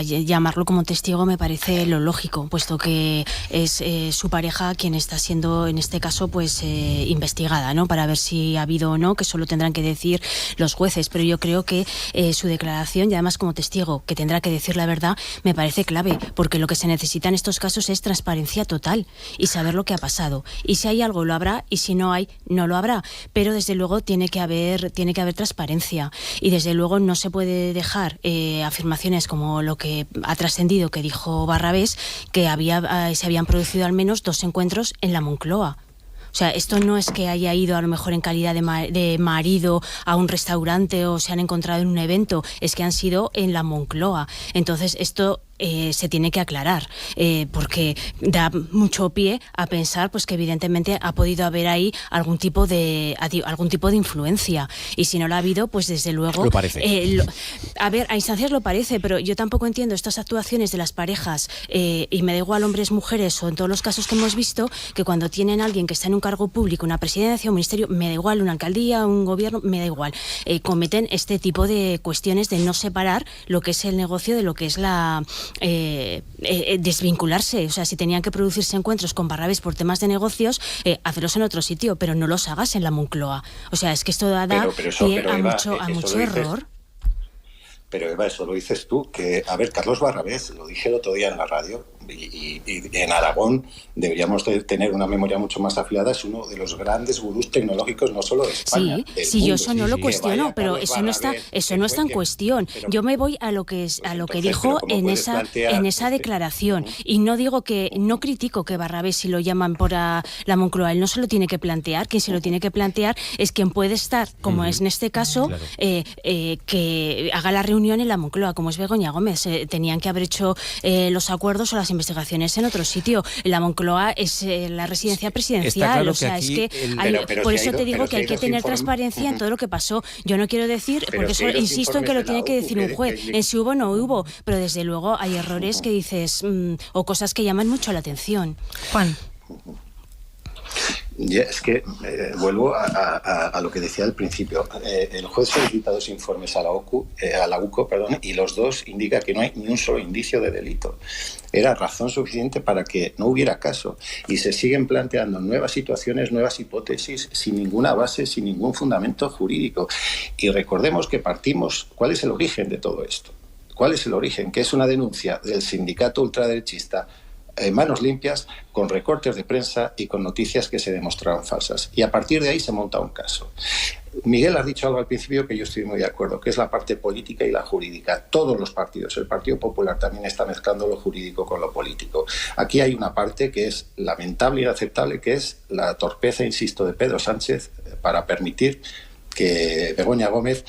llamarlo como testigo me parece lo lógico, puesto que es su pareja quien está siendo, en este caso, pues investigada, ¿no? Para ver si ha habido o no, que solo tendrán que decir los jueces. Pero yo creo que su declaración, y además como testigo, que tendrá que decir la verdad, me parece clave, porque lo que se necesita en estos casos es transparencia total y saber lo que ha pasado. Y si hay algo, lo habrá, y si no hay, no lo habrá. Pero desde luego tiene que haber transparencia, y desde luego no se puede dejar afirmaciones como lo que ha trascendido que dijo Barrabés, que se habían producido al menos 2 encuentros en la Moncloa. O sea, esto no es que haya ido a lo mejor en calidad de marido a un restaurante o se han encontrado en un evento, es que han sido en la Moncloa. Entonces esto se tiene que aclarar, porque da mucho pie a pensar pues que evidentemente ha podido haber ahí algún tipo de influencia, y si no lo ha habido, pues desde luego lo parece. A ver, a instancias lo parece, pero yo tampoco entiendo estas actuaciones de las parejas, y me da igual hombres, mujeres, o en todos los casos que hemos visto, que cuando tienen a alguien que está en un cargo público, una presidencia, un ministerio, me da igual, una alcaldía, un gobierno, me da igual, cometen este tipo de cuestiones de no separar lo que es el negocio de lo que es desvincularse. O sea, si tenían que producirse encuentros con Barrabés por temas de negocios, hacerlos en otro sitio, pero no los hagas en la Moncloa. O sea, es que esto da pie a mucho error. Pero Eva, eso lo dices tú, que, a ver, Carlos Barrabés, lo dije el otro día en la radio, y en Aragón deberíamos de tener una memoria mucho más afilada, es uno de los grandes gurús tecnológicos, no solo de España. Sí, yo eso no lo cuestiono, pero eso no está en cuestión. Yo me voy a lo que dijo en esa declaración, y no critico que Barrabés, si lo llaman por la Moncloa, él no se lo tiene que plantear. Quien se lo tiene que plantear es quien puede estar, como es en este caso, que haga la reunión en la Moncloa, como es Begoña Gómez. Tenían que haber hecho los acuerdos o las investigaciones en otro sitio. La Moncloa es la residencia presidencial. Claro, o sea, es que por eso te digo que hay que tener transparencia en todo lo que pasó. Yo no quiero decir, porque eso insisto en que lo tiene que decir un juez, en si hubo o no hubo, pero desde luego hay errores que dices, o cosas que llaman mucho la atención. Juan. Es que vuelvo a lo que decía al principio. El juez solicita 2 informes a la UCO, y los 2 indica que no hay ni un solo indicio de delito. Era razón suficiente para que no hubiera caso. Y se siguen planteando nuevas situaciones, nuevas hipótesis, sin ninguna base, sin ningún fundamento jurídico. Y recordemos que partimos. ¿Cuál es el origen de todo esto? ¿Cuál es el origen? Que es una denuncia del sindicato ultraderechista Manos Limpias, con recortes de prensa y con noticias que se demostraron falsas. Y a partir de ahí se monta un caso. Miguel, has dicho algo al principio que yo estoy muy de acuerdo, que es la parte política y la jurídica. Todos los partidos, el Partido Popular también está mezclando lo jurídico con lo político. Aquí hay una parte que es lamentable e inaceptable, que es la torpeza, insisto, de Pedro Sánchez para permitir que Begoña Gómez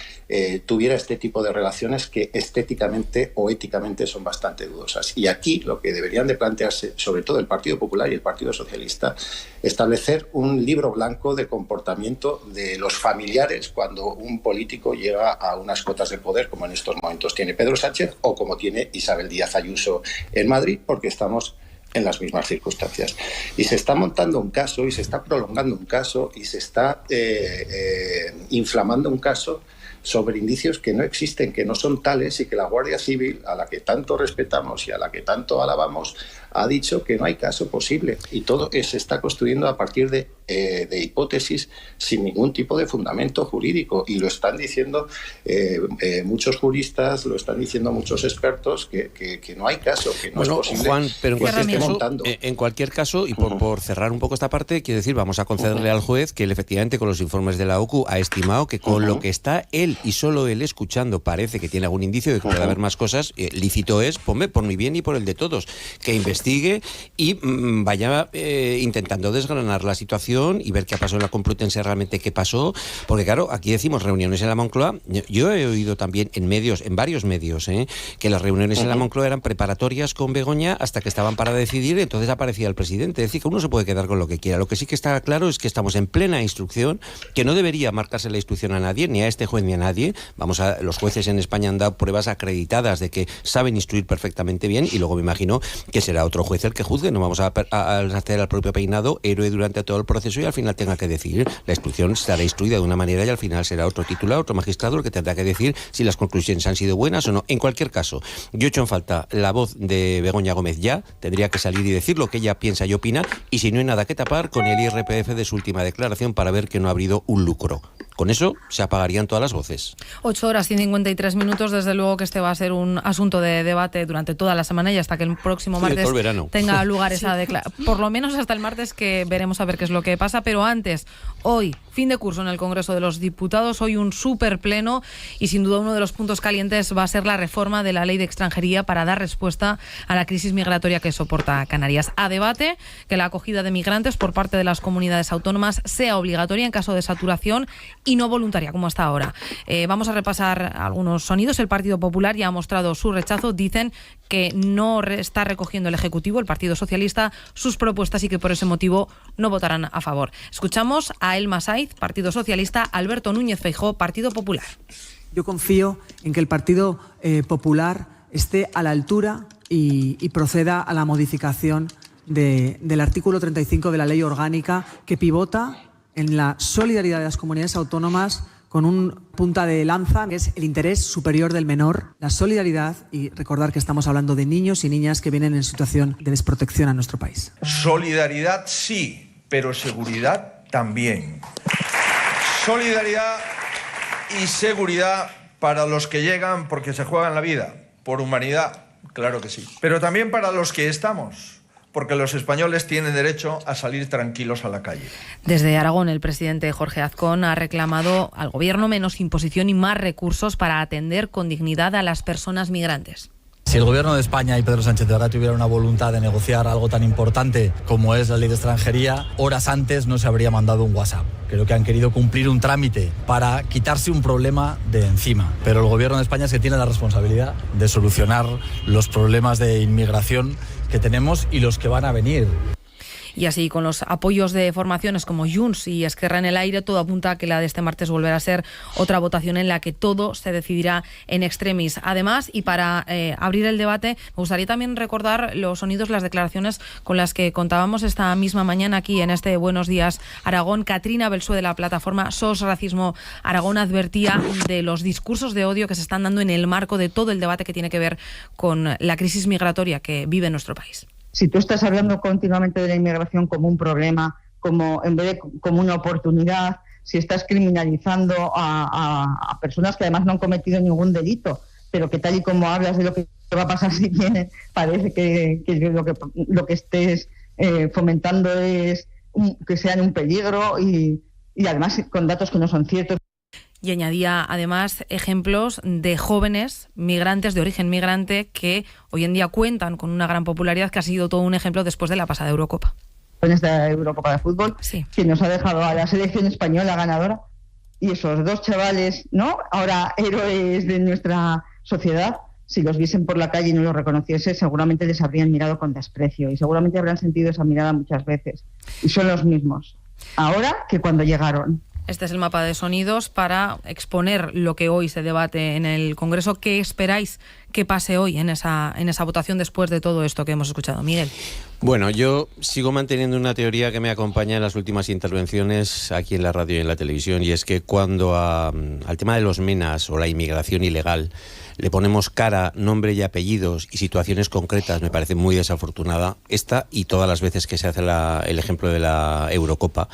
tuviera este tipo de relaciones que estéticamente o éticamente son bastante dudosas. Y aquí lo que deberían de plantearse, sobre todo el Partido Popular y el Partido Socialista, establecer un libro blanco de comportamiento de los familiares cuando un político llega a unas cotas de poder, como en estos momentos tiene Pedro Sánchez o como tiene Isabel Díaz Ayuso en Madrid, porque estamos en las mismas circunstancias. Y se está montando un caso y se está prolongando un caso y se está inflamando un caso sobre indicios que no existen, que no son tales, y que la Guardia Civil, a la que tanto respetamos y a la que tanto alabamos, ha dicho que no hay caso posible. Y todo se está construyendo a partir de hipótesis sin ningún tipo de fundamento jurídico. Y lo están diciendo muchos juristas, lo están diciendo muchos expertos, que no hay caso, que no es posible. Juan, pero en cualquier caso, y por cerrar un poco esta parte, quiero decir, vamos a concederle al juez que él, efectivamente, con los informes de la OCU ha estimado que con lo que está él y solo él escuchando parece que tiene algún indicio de que puede haber más cosas. Lícito es, por mi bien y por el de todos, que investigue y vaya intentando desgranar la situación y ver qué ha pasado en la Complutense, realmente qué pasó, porque claro, aquí decimos reuniones en la Moncloa. Yo he oído también en varios medios, que las reuniones en la Moncloa eran preparatorias con Begoña hasta que estaban para decidir, entonces aparecía el presidente. Es decir, que uno se puede quedar con lo que quiera. Lo que sí que está claro es que estamos en plena instrucción, que no debería marcarse la instrucción a nadie, ni a este juez ni a nadie. Los jueces en España han dado pruebas acreditadas de que saben instruir perfectamente bien, y luego me imagino que será otro juez el que juzgue. No vamos a hacer al propio Peinado héroe durante todo el proceso y al final tenga que decidir. La instrucción estará instruida de una manera y al final será otro titular, otro magistrado el que tendrá que decir si las conclusiones han sido buenas o no. En cualquier caso, yo he hecho en falta la voz de Begoña Gómez. Ya tendría que salir y decir lo que ella piensa y opina, y si no hay nada que tapar, con el IRPF de su última declaración para ver que no ha habido un lucro. Con eso se apagarían todas las voces. 8 horas y 53 minutos. Desde luego que este va a ser un asunto de debate durante toda la semana y hasta que el próximo martes tenga lugar esa declaración. Por lo menos hasta el martes, que veremos a ver qué es lo que pasa. Pero antes, hoy, fin de curso en el Congreso de los Diputados, hoy un superpleno, y sin duda uno de los puntos calientes va a ser la reforma de la Ley de Extranjería para dar respuesta a la crisis migratoria que soporta Canarias. A debate que la acogida de migrantes por parte de las comunidades autónomas sea obligatoria en caso de saturación y no voluntaria, como hasta ahora. Vamos a repasar algunos sonidos. El Partido Popular ya ha mostrado su rechazo. Dicen que no está recogiendo el Ejecutivo, el Partido Socialista, sus propuestas y que por ese motivo no votarán a favor. Escuchamos a Elma Saiz, Partido Socialista, Alberto Núñez Feijóo, Partido Popular. Yo confío en que el Partido Popular esté a la altura y proceda a la modificación del artículo 35 de la Ley Orgánica, que pivota en la solidaridad de las comunidades autónomas con un punta de lanza, que es el interés superior del menor, la solidaridad y recordar que estamos hablando de niños y niñas que vienen en situación de desprotección a nuestro país. Solidaridad sí, pero seguridad también. Solidaridad y seguridad para los que llegan porque se juegan la vida, por humanidad, claro que sí. Pero también para los que estamos, porque los españoles tienen derecho a salir tranquilos a la calle. Desde Aragón, el presidente Jorge Azcón ha reclamado al Gobierno menos imposición y más recursos para atender con dignidad a las personas migrantes. Si el Gobierno de España y Pedro Sánchez de verdad tuviera una voluntad de negociar algo tan importante como es la ley de extranjería, horas antes no se habría mandado un WhatsApp. Creo que han querido cumplir un trámite para quitarse un problema de encima. Pero el Gobierno de España es que tiene la responsabilidad de solucionar los problemas de inmigración que tenemos y los que van a venir. Y así, con los apoyos de formaciones como Junts y Esquerra en el aire, todo apunta a que la de este martes volverá a ser otra votación en la que todo se decidirá en extremis. Además, y para abrir el debate, me gustaría también recordar los sonidos, las declaraciones con las que contábamos esta misma mañana aquí en este Buenos Días Aragón. Katrina Belsué, de la plataforma SOS Racismo Aragón, advertía de los discursos de odio que se están dando en el marco de todo el debate que tiene que ver con la crisis migratoria que vive nuestro país. Si tú estás hablando continuamente de la inmigración como un problema, como en vez de como una oportunidad, si estás criminalizando a personas que además no han cometido ningún delito, pero que tal y como hablas de lo que va a pasar si vienen, parece que lo que estés fomentando es que sean un peligro y además con datos que no son ciertos. Y añadía además ejemplos de jóvenes migrantes de origen migrante que hoy en día cuentan con una gran popularidad, que ha sido todo un ejemplo después de la pasada Eurocopa. En esta Eurocopa de fútbol, sí, que nos ha dejado a la selección española ganadora, y esos dos chavales, ¿no?, ahora héroes de nuestra sociedad, si los viesen por la calle y no los reconociese, seguramente les habrían mirado con desprecio y seguramente habrán sentido esa mirada muchas veces. Y son los mismos ahora que cuando llegaron. Este es el mapa de sonidos para exponer lo que hoy se debate en el Congreso. ¿Qué esperáis que pase hoy en esa votación después de todo esto que hemos escuchado? Miguel. Bueno, yo sigo manteniendo una teoría que me acompaña en las últimas intervenciones aquí en la radio y en la televisión, y es que cuando al tema de los menas o la inmigración ilegal le ponemos cara, nombre y apellidos y situaciones concretas, me parece muy desafortunada esta y todas las veces que se hace el ejemplo de la Eurocopa.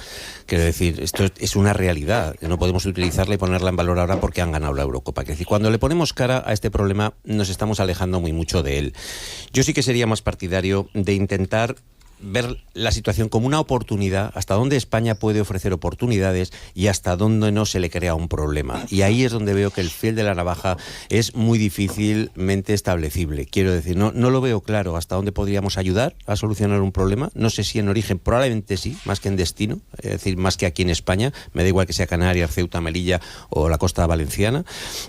Quiero decir, esto es una realidad, no podemos utilizarla y ponerla en valor ahora porque han ganado la Eurocopa. Quiero decir, cuando le ponemos cara a este problema nos estamos alejando muy mucho de él. Yo sí que sería más partidario de intentar ver la situación como una oportunidad, hasta dónde España puede ofrecer oportunidades y hasta dónde no se le crea un problema. Y ahí es donde veo que el fiel de la navaja es muy difícilmente establecible. Quiero decir, no lo veo claro hasta dónde podríamos ayudar a solucionar un problema. No sé si en origen, probablemente sí, más que en destino, es decir, más que aquí en España. Me da igual que sea Canarias, Ceuta, Melilla o la costa valenciana.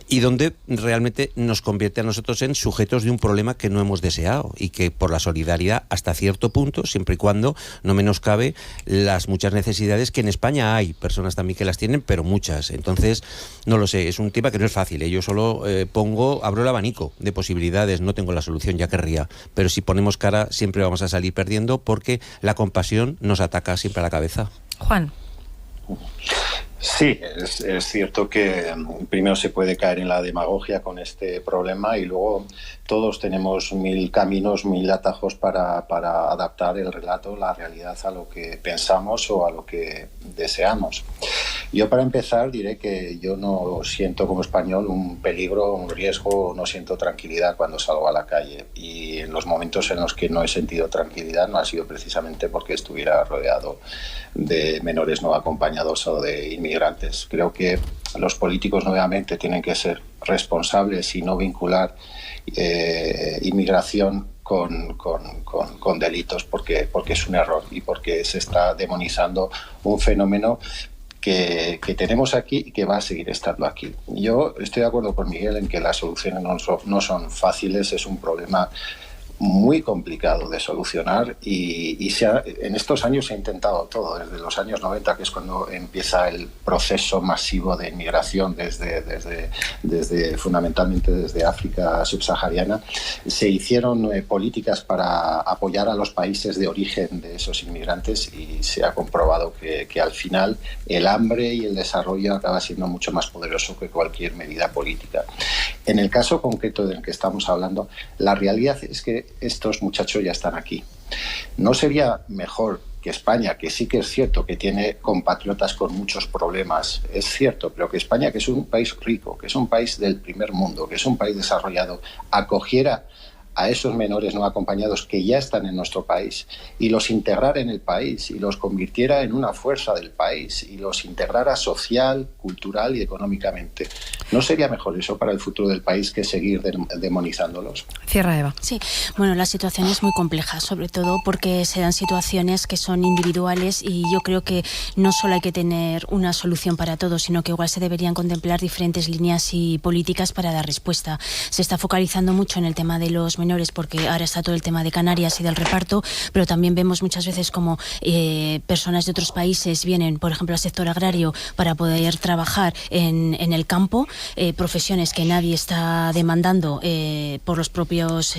Y donde realmente nos convierte a nosotros en sujetos de un problema que no hemos deseado y que por la solidaridad hasta cierto punto, siempre y cuando no menoscabe las muchas necesidades que en España hay, personas también que las tienen, pero muchas. Entonces, no lo sé, es un tema que no es fácil, ¿eh? Yo solo abro el abanico de posibilidades, no tengo la solución, ya querría, pero si ponemos cara siempre vamos a salir perdiendo porque la compasión nos ataca siempre a la cabeza. Juan. Sí, es cierto que primero se puede caer en la demagogia con este problema y luego todos tenemos 1000 caminos, 1000 atajos para adaptar el relato, la realidad a lo que pensamos o a lo que deseamos. Yo para empezar diré que yo no siento como español un peligro, un riesgo, no siento tranquilidad cuando salgo a la calle, y en los momentos en los que no he sentido tranquilidad no ha sido precisamente porque estuviera rodeado de menores no acompañados o de inmigrantes. Creo que los políticos nuevamente tienen que ser responsables y no vincular inmigración con delitos porque es un error y porque se está demonizando un fenómeno que tenemos aquí y que va a seguir estando aquí. Yo estoy de acuerdo con Miguel en que las soluciones no son fáciles, es un problema muy complicado de solucionar y en estos años se ha intentado todo, desde los años 90, que es cuando empieza el proceso masivo de inmigración fundamentalmente desde África subsahariana. Se hicieron políticas para apoyar a los países de origen de esos inmigrantes y se ha comprobado que al final el hambre y el desarrollo acaba siendo mucho más poderoso que cualquier medida política. En el caso concreto del que estamos hablando, la realidad es que estos muchachos ya están aquí. ¿No sería mejor que España, que sí que es cierto que tiene compatriotas con muchos problemas, es cierto, pero que España, que es un país rico, que es un país del primer mundo, que es un país desarrollado, acogiera a esos menores no acompañados que ya están en nuestro país y los integrara en el país y los convirtiera en una fuerza del país y los integrara social, cultural y económicamente? ¿No sería mejor eso para el futuro del país que seguir demonizándolos? Cierra, Eva. Sí, bueno, la situación es muy compleja, sobre todo porque se dan situaciones que son individuales y yo creo que no solo hay que tener una solución para todo, sino que igual se deberían contemplar diferentes líneas y políticas para dar respuesta. Se está focalizando mucho en el tema de los menores porque ahora está todo el tema de Canarias y del reparto, pero también vemos muchas veces como personas de otros países vienen, por ejemplo, al sector agrario para poder trabajar en el campo, profesiones que nadie está demandando por los propios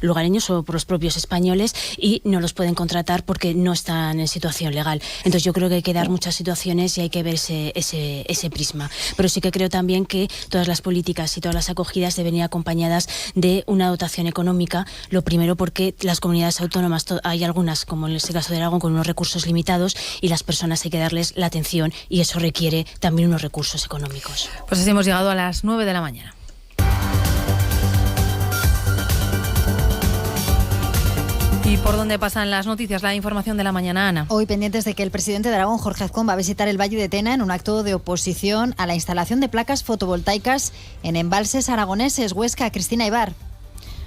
lugareños o por los propios españoles y no los pueden contratar porque no están en situación legal. Entonces yo creo que hay que dar muchas situaciones y hay que ver ese prisma. Pero sí que creo también que todas las políticas y todas las acogidas deben ir acompañadas de una dotación económica, lo primero porque las comunidades autónomas, hay algunas, como en este caso de Aragón, con unos recursos limitados y las personas hay que darles la atención y eso requiere también unos recursos económicos. Pues así hemos llegado a las 9 de la mañana. ¿Y por dónde pasan las noticias, la información de la mañana, Ana? Hoy pendientes de que el presidente de Aragón, Jorge Azcón, va a visitar el Valle de Tena en un acto de oposición a la instalación de placas fotovoltaicas en embalses aragoneses. Huesca, Cristina Ibar.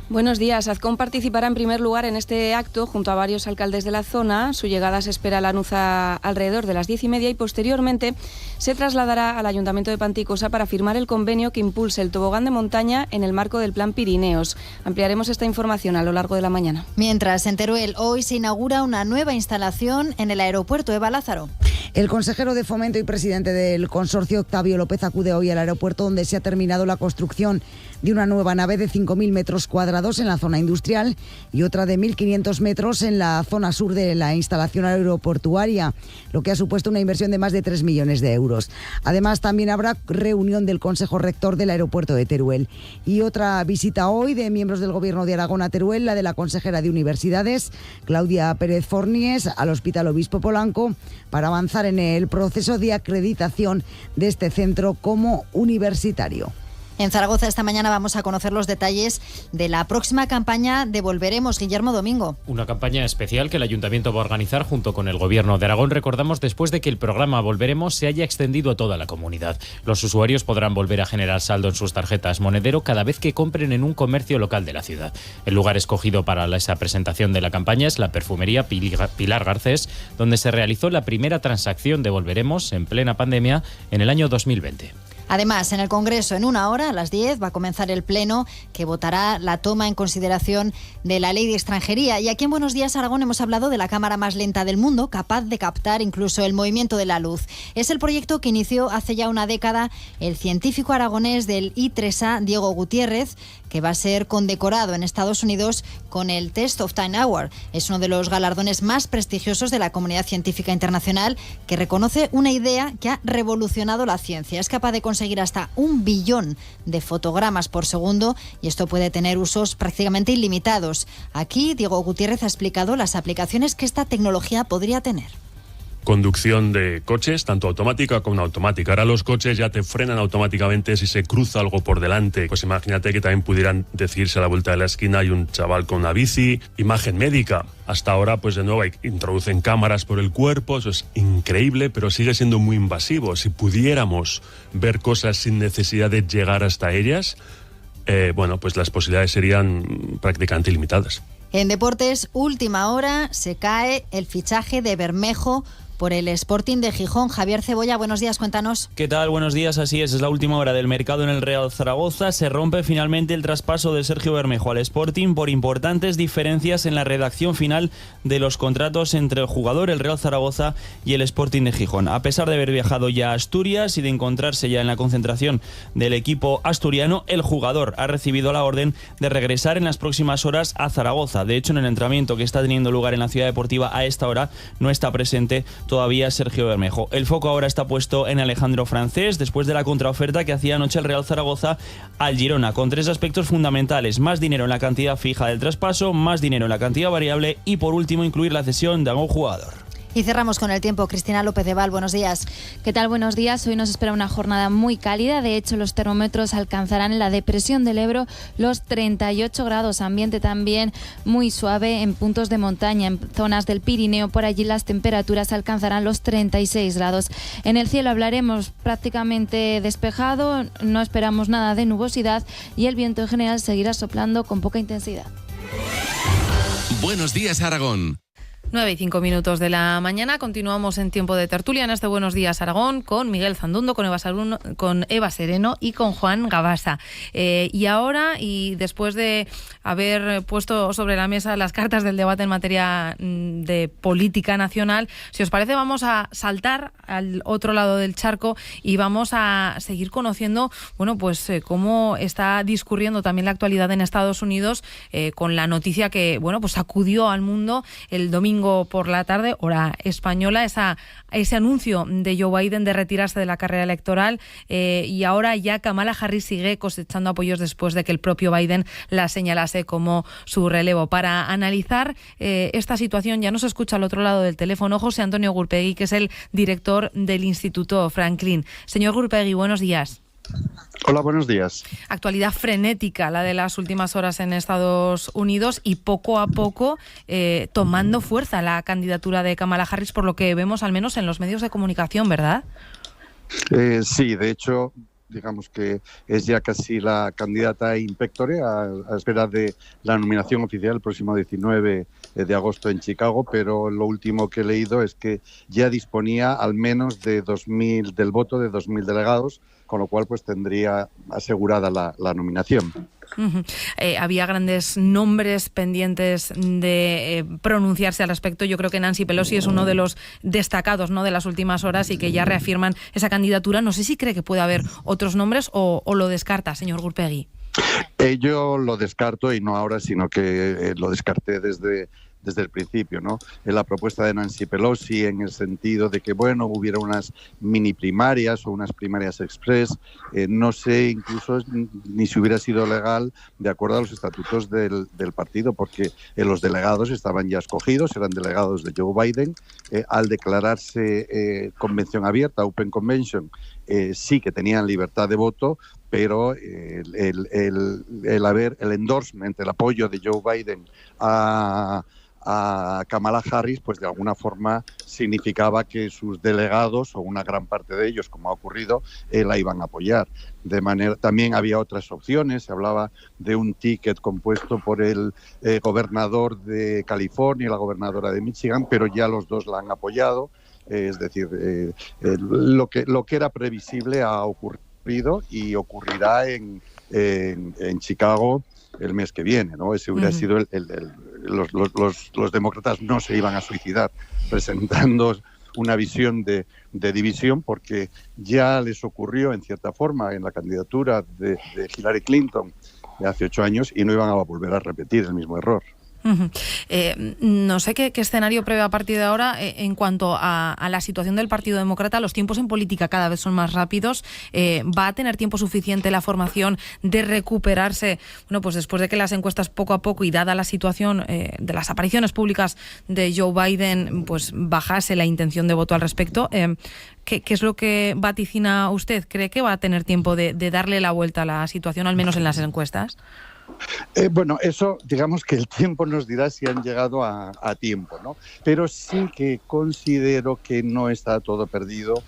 Buenos días. Azcón participará en primer lugar en este acto junto a varios alcaldes de la zona. Su llegada se espera a Lanuza alrededor de las 10:30 y posteriormente se trasladará al Ayuntamiento de Panticosa para firmar el convenio que impulse el tobogán de montaña en el marco del Plan Pirineos. Ampliaremos esta información a lo largo de la mañana. Mientras, en Teruel, hoy se inaugura una nueva instalación en el aeropuerto. Eva Lázaro. El consejero de Fomento y presidente del consorcio, Octavio López, acude hoy al aeropuerto donde se ha terminado la construcción de una nueva nave de 5.000 metros cuadrados en la zona industrial y otra de 1.500 metros en la zona sur de la instalación aeroportuaria, lo que ha supuesto una inversión de más de 3 millones de euros. Además, también habrá reunión del Consejo Rector del aeropuerto de Teruel. Y otra visita hoy de miembros del Gobierno de Aragón a Teruel, la de la consejera de Universidades, Claudia Pérez Fornies, al Hospital Obispo Polanco, para avanzar en el proceso de acreditación de este centro como universitario. En Zaragoza esta mañana vamos a conocer los detalles de la próxima campaña de Volveremos. Guillermo Domingo. Una campaña especial que el Ayuntamiento va a organizar junto con el Gobierno de Aragón, recordamos, después de que el programa Volveremos se haya extendido a toda la comunidad. Los usuarios podrán volver a generar saldo en sus tarjetas Monedero cada vez que compren en un comercio local de la ciudad. El lugar escogido para esa presentación de la campaña es la perfumería Pilar Garcés, donde se realizó la primera transacción de Volveremos en plena pandemia en el año 2020. Además, en el Congreso, en una hora, a las 10, va a comenzar el pleno que votará la toma en consideración de la Ley de Extranjería. Y aquí en Buenos Días, Aragón, hemos hablado de la cámara más lenta del mundo, capaz de captar incluso el movimiento de la luz. Es el proyecto que inició hace ya una década el científico aragonés del I3A, Diego Gutiérrez, que va a ser condecorado en Estados Unidos con el Test of Time Award. Es uno de los galardones más prestigiosos de la comunidad científica internacional, que reconoce una idea que ha revolucionado la ciencia. Es capaz de conseguir hasta 1 billón de fotogramas por segundo y esto puede tener usos prácticamente ilimitados. Aquí Diego Gutiérrez ha explicado las aplicaciones que esta tecnología podría tener. Conducción de coches, tanto automática como no automática. Ahora los coches ya te frenan automáticamente si se cruza algo por delante. Pues imagínate que también pudieran decirse a la vuelta de la esquina hay un chaval con una bici. Imagen médica. Hasta ahora, pues de nuevo, introducen cámaras por el cuerpo. Eso es increíble, pero sigue siendo muy invasivo. Si pudiéramos ver cosas sin necesidad de llegar hasta ellas, bueno, pues las posibilidades serían prácticamente ilimitadas. En deportes, última hora, se cae el fichaje de Bermejo por el Sporting de Gijón. Javier Cebolla, buenos días, cuéntanos. ¿Qué tal? Buenos días, así es la última hora del mercado en el Real Zaragoza. Se rompe finalmente el traspaso de Sergio Bermejo al Sporting por importantes diferencias en la redacción final de los contratos entre el jugador, el Real Zaragoza y el Sporting de Gijón. A pesar de haber viajado ya a Asturias y de encontrarse ya en la concentración del equipo asturiano, el jugador ha recibido la orden de regresar en las próximas horas a Zaragoza. De hecho, en el entrenamiento que está teniendo lugar en la ciudad deportiva a esta hora no está presente todavía Sergio Bermejo. El foco ahora está puesto en Alejandro Francés después de la contraoferta que hacía anoche el Real Zaragoza al Girona, con 3 aspectos fundamentales: más dinero en la cantidad fija del traspaso, más dinero en la cantidad variable y, por último, incluir la cesión de algún jugador. Y cerramos con el tiempo. Cristina López de Val, buenos días. ¿Qué tal? Buenos días. Hoy nos espera una jornada muy cálida. De hecho, los termómetros alcanzarán en la depresión del Ebro los 38 grados. Ambiente también muy suave en puntos de montaña. En zonas del Pirineo, por allí las temperaturas alcanzarán los 36 grados. En el cielo hablaremos prácticamente despejado. No esperamos nada de nubosidad y el viento en general seguirá soplando con poca intensidad. Buenos días, Aragón. 9:05 de la mañana, continuamos en tiempo de tertulia en este Buenos Días Aragón con Miguel Zandundo, con Eva Sereno y con Juan Gabasa. Y ahora, y después de haber puesto sobre la mesa las cartas del debate en materia de política nacional, si os parece vamos a saltar al otro lado del charco y vamos a seguir conociendo, bueno, pues cómo está discurriendo también la actualidad en Estados Unidos con la noticia que, bueno, pues sacudió al mundo el domingo por la tarde, hora española, ese anuncio de Joe Biden de retirarse de la carrera electoral, y ahora ya Kamala Harris sigue cosechando apoyos después de que el propio Biden la señalase como su relevo. Para analizar esta situación ya nos escucha al otro lado del teléfono José Antonio Gurpegui, que es el director del Instituto Franklin. Señor Gurpegui, buenos días. Hola, buenos días. Actualidad frenética la de las últimas horas en Estados Unidos y poco a poco tomando fuerza la candidatura de Kamala Harris, por lo que vemos al menos en los medios de comunicación, ¿verdad? Sí, de hecho, digamos que es ya casi la candidata in pectore a espera de la nominación oficial el próximo 19 de agosto en Chicago, pero lo último que he leído es que ya disponía al menos de 2.000 del voto de 2.000 delegados, con lo cual pues tendría asegurada la nominación. Había grandes nombres pendientes de pronunciarse al respecto. Yo creo que Nancy Pelosi es uno de los destacados, ¿no?, de las últimas horas y que ya reafirman esa candidatura. No sé si cree que puede haber otros nombres o lo descarta, señor Gurpegui. Yo lo descarto, y no ahora, sino que lo descarté desde el principio, ¿no? En la propuesta de Nancy Pelosi, en el sentido de que, bueno, hubiera unas mini primarias o unas primarias express, no sé incluso ni si hubiera sido legal de acuerdo a los estatutos del partido, porque los delegados estaban ya escogidos, eran delegados de Joe Biden. Al declararse convención abierta, Open Convention, sí que tenían libertad de voto, pero el endorsement, el apoyo de Joe Biden a Kamala Harris, pues de alguna forma significaba que sus delegados, o una gran parte de ellos, como ha ocurrido, la iban a apoyar. De manera, también había otras opciones. Se hablaba de un ticket compuesto por el gobernador de California y la gobernadora de Michigan, pero ya los dos la han apoyado. Es decir, lo que era previsible ha ocurrido y ocurrirá en Chicago el mes que viene, ¿no? Ese hubiera sido los demócratas no se iban a suicidar presentando una visión de división, porque ya les ocurrió en cierta forma en la candidatura de Hillary Clinton de hace 8 años y no iban a volver a repetir el mismo error. No sé qué escenario prevé a partir de ahora en cuanto a la situación del Partido Demócrata. Los tiempos en política cada vez son más rápidos. ¿Va a tener tiempo suficiente la formación de recuperarse? Bueno, pues después de que las encuestas poco a poco, y dada la situación de las apariciones públicas de Joe Biden, pues bajase la intención de voto al respecto. ¿Qué es lo que vaticina usted? ¿Cree que va a tener tiempo de darle la vuelta a la situación, al menos en las encuestas? Bueno, eso digamos que el tiempo nos dirá si han llegado a tiempo, ¿no? Pero sí que considero que no está todo perdido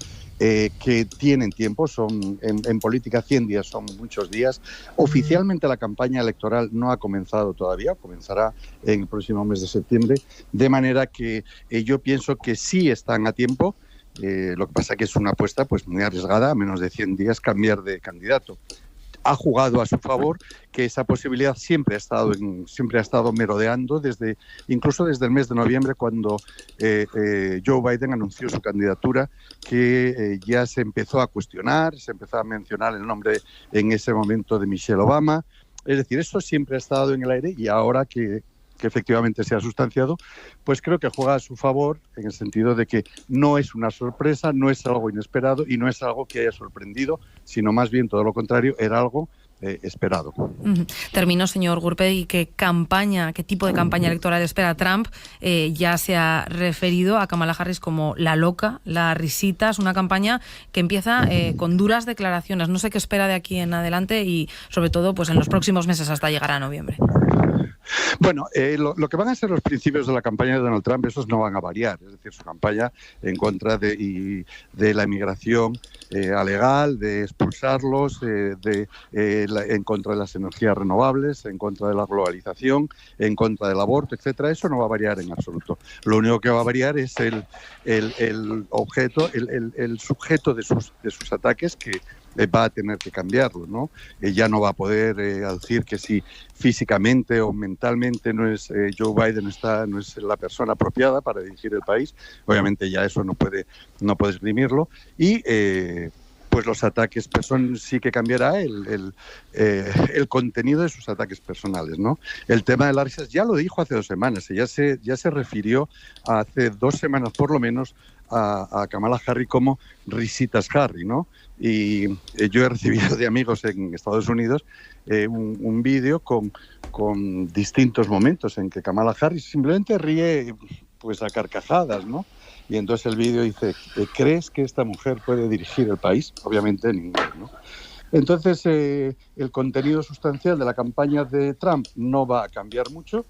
que tienen tiempo, son en política 100 días son muchos días. Oficialmente la campaña electoral no ha comenzado todavía, comenzará en el próximo mes de septiembre, de manera que yo pienso que sí están a tiempo. Lo que pasa que es una apuesta pues muy arriesgada, a menos de 100 días cambiar de candidato. Ha jugado a su favor que esa posibilidad siempre ha estado merodeando incluso desde el mes de noviembre, cuando Joe Biden anunció su candidatura, que ya se empezó a cuestionar, se empezó a mencionar el nombre en ese momento de Michelle Obama. Es decir, eso siempre ha estado en el aire, y ahora que efectivamente se ha sustanciado, pues creo que juega a su favor, en el sentido de que no es una sorpresa, no es algo inesperado y no es algo que haya sorprendido, sino más bien todo lo contrario, era algo esperado. Termino, señor Gurpegui, ¿qué tipo de campaña electoral espera Trump? Ya se ha referido a Kamala Harris como la loca, la risita. Es una campaña que empieza con duras declaraciones. No sé qué espera de aquí en adelante y, sobre todo, pues en los próximos meses hasta llegar a noviembre. Bueno, lo que van a ser los principios de la campaña de Donald Trump, esos no van a variar. Es decir, su campaña en contra de la inmigración alegal, de expulsarlos, en contra de las energías renovables, en contra de la globalización, en contra del aborto, etcétera. Eso no va a variar en absoluto. Lo único que va a variar es el sujeto de sus ataques, que va a tener que cambiarlo, ¿no? Ya no va a poder decir que si físicamente o mentalmente no es Joe Biden no es la persona apropiada para dirigir el país. Obviamente ya eso no puede esgrimirlo, y pues los ataques sí que cambiará el contenido de sus ataques personales, ¿no? El tema de las risas ya lo dijo hace 2 semanas, ya se refirió hace 2 semanas por lo menos a Kamala Harris como risitas Harry, ¿no? Y yo he recibido de amigos en Estados Unidos un vídeo con distintos momentos en que Kamala Harris simplemente ríe pues a carcajadas, ¿no? Y entonces el vídeo dice: ¿crees que esta mujer puede dirigir el país? Obviamente ninguno, ¿no? Entonces el contenido sustancial de la campaña de Trump no va a cambiar mucho.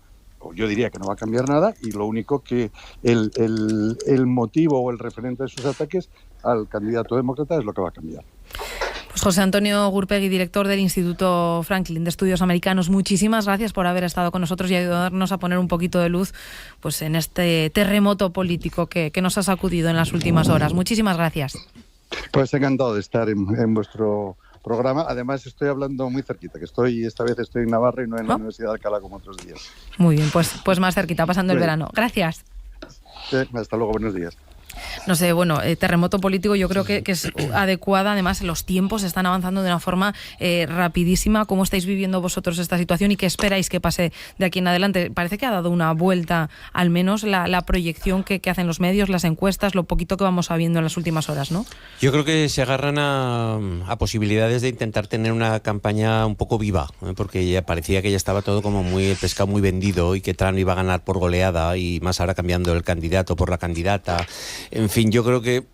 Yo diría que no va a cambiar nada, y lo único que el motivo o el referente de sus ataques al candidato demócrata es lo que va a cambiar. Pues José Antonio Gurpegui, director del Instituto Franklin de Estudios Americanos, muchísimas gracias por haber estado con nosotros y ayudarnos a poner un poquito de luz pues en este terremoto político que nos ha sacudido en las últimas horas. Muchísimas gracias. Pues encantado de estar en vuestro programa. Además estoy hablando muy cerquita, que esta vez estoy en Navarra y no en la Universidad de Alcalá como otros días. Muy bien, pues más cerquita, pasando el verano. Gracias. Hasta luego, buenos días. No sé, bueno, terremoto político yo creo que es adecuada. Además, los tiempos están avanzando de una forma rapidísima. ¿Cómo estáis viviendo vosotros esta situación y qué esperáis que pase de aquí en adelante? Parece que ha dado una vuelta, al menos la proyección que hacen los medios, las encuestas, lo poquito que vamos sabiendo en las últimas horas, ¿no? Yo creo que se agarran a posibilidades de intentar tener una campaña un poco viva, porque ya parecía que ya estaba todo como el pescado muy vendido y que Trump iba a ganar por goleada, y más ahora cambiando el candidato por la candidata. En fin, yo creo que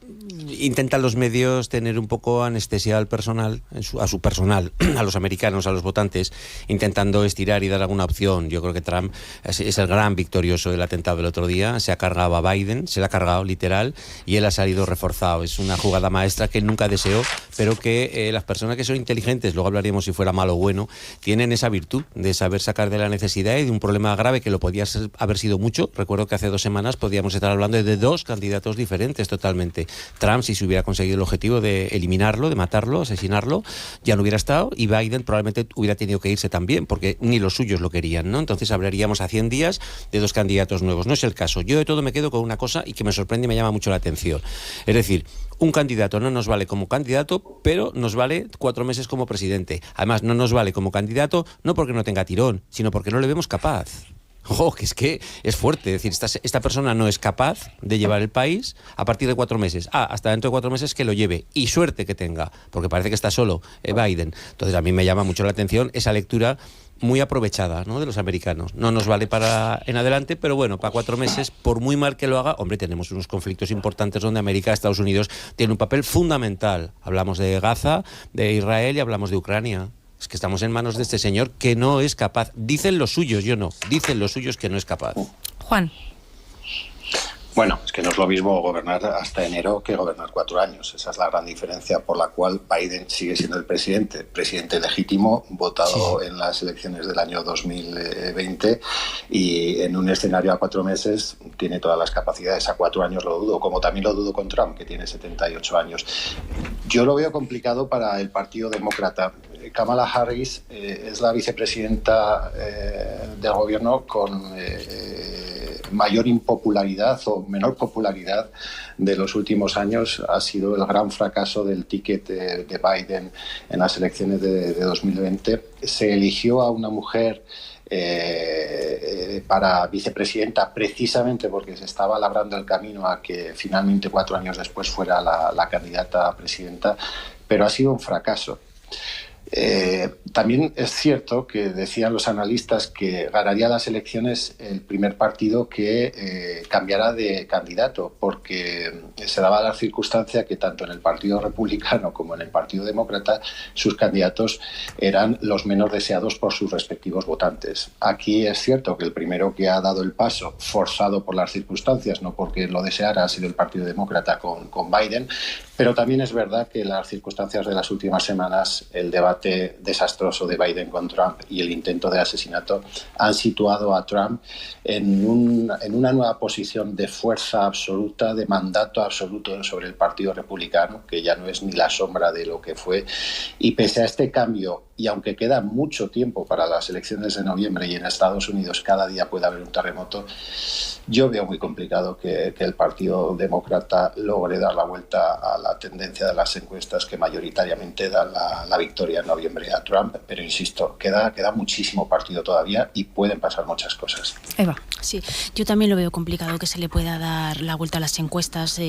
intentan los medios tener un poco anestesia al personal, a su personal, a los americanos, a los votantes, intentando estirar y dar alguna opción. Yo creo que Trump es el gran victorioso del atentado del otro día. Se ha cargado a Biden, se le ha cargado literal, y él ha salido reforzado. Es una jugada maestra que nunca deseó, pero que las personas que son inteligentes, luego hablaríamos si fuera malo o bueno, tienen esa virtud de saber sacar de la necesidad y de un problema grave que lo podía haber sido mucho. Recuerdo que hace 2 semanas podíamos estar hablando de 2 candidatos diferentes totalmente. Trump, si se hubiera conseguido el objetivo de eliminarlo, de matarlo, asesinarlo, ya no hubiera estado, y Biden probablemente hubiera tenido que irse también, porque ni los suyos lo querían, ¿no? Entonces hablaríamos a 100 días de 2 candidatos nuevos. No es el caso. Yo de todo me quedo con una cosa y que me sorprende y me llama mucho la atención. Es decir, un candidato no nos vale como candidato, pero nos vale 4 meses como presidente. Además, no nos vale como candidato no porque no tenga tirón, sino porque no le vemos capaz. Ojo, que es fuerte. Es decir, esta persona no es capaz de llevar el país a partir de 4 meses. Hasta dentro de 4 meses que lo lleve. Y suerte que tenga, porque parece que está solo Biden. Entonces a mí me llama mucho la atención esa lectura muy aprovechada, ¿no?, de los americanos. No nos vale para en adelante, pero bueno, para 4 meses, por muy mal que lo haga, hombre, tenemos unos conflictos importantes donde América, Estados Unidos, tiene un papel fundamental. Hablamos de Gaza, de Israel y hablamos de Ucrania. Es que estamos en manos de este señor que no es capaz. Dicen los suyos, yo no. Dicen los suyos que no es capaz. Juan. Bueno, es que no es lo mismo gobernar hasta enero que gobernar 4 años. Esa es la gran diferencia por la cual Biden sigue siendo el presidente legítimo, votado en las elecciones del año 2020, y en un escenario a 4 meses tiene todas las capacidades. A 4 años lo dudo, como también lo dudo con Trump, que tiene 78 años. Yo lo veo complicado para el Partido Demócrata. Kamala Harris es la vicepresidenta del gobierno con mayor impopularidad o menor popularidad de los últimos años. Ha sido el gran fracaso del ticket de Biden en las elecciones de 2020. Se eligió a una mujer para vicepresidenta precisamente porque se estaba labrando el camino a que finalmente 4 años después fuera la candidata a presidenta, pero ha sido un fracaso. También es cierto que decían los analistas que ganaría las elecciones el primer partido que cambiara de candidato, porque se daba la circunstancia que tanto en el Partido Republicano como en el Partido Demócrata sus candidatos eran los menos deseados por sus respectivos votantes. Aquí es cierto que el primero que ha dado el paso, forzado por las circunstancias, no porque lo deseara, ha sido el Partido Demócrata con Biden, pero también es verdad que las circunstancias de las últimas semanas, el debate desastroso de Biden con Trump y el intento de asesinato han situado a Trump en una nueva posición de fuerza absoluta, de mandato absoluto sobre el Partido Republicano, que ya no es ni la sombra de lo que fue. Y pese a este cambio, y aunque queda mucho tiempo para las elecciones de noviembre y en Estados Unidos cada día puede haber un terremoto, yo veo muy complicado que el Partido Demócrata logre dar la vuelta a la tendencia de las encuestas que mayoritariamente dan la victoria en noviembre a Trump. Pero insisto, queda muchísimo partido todavía y pueden pasar muchas cosas. Eva. Sí, yo también lo veo complicado que se le pueda dar la vuelta a las encuestas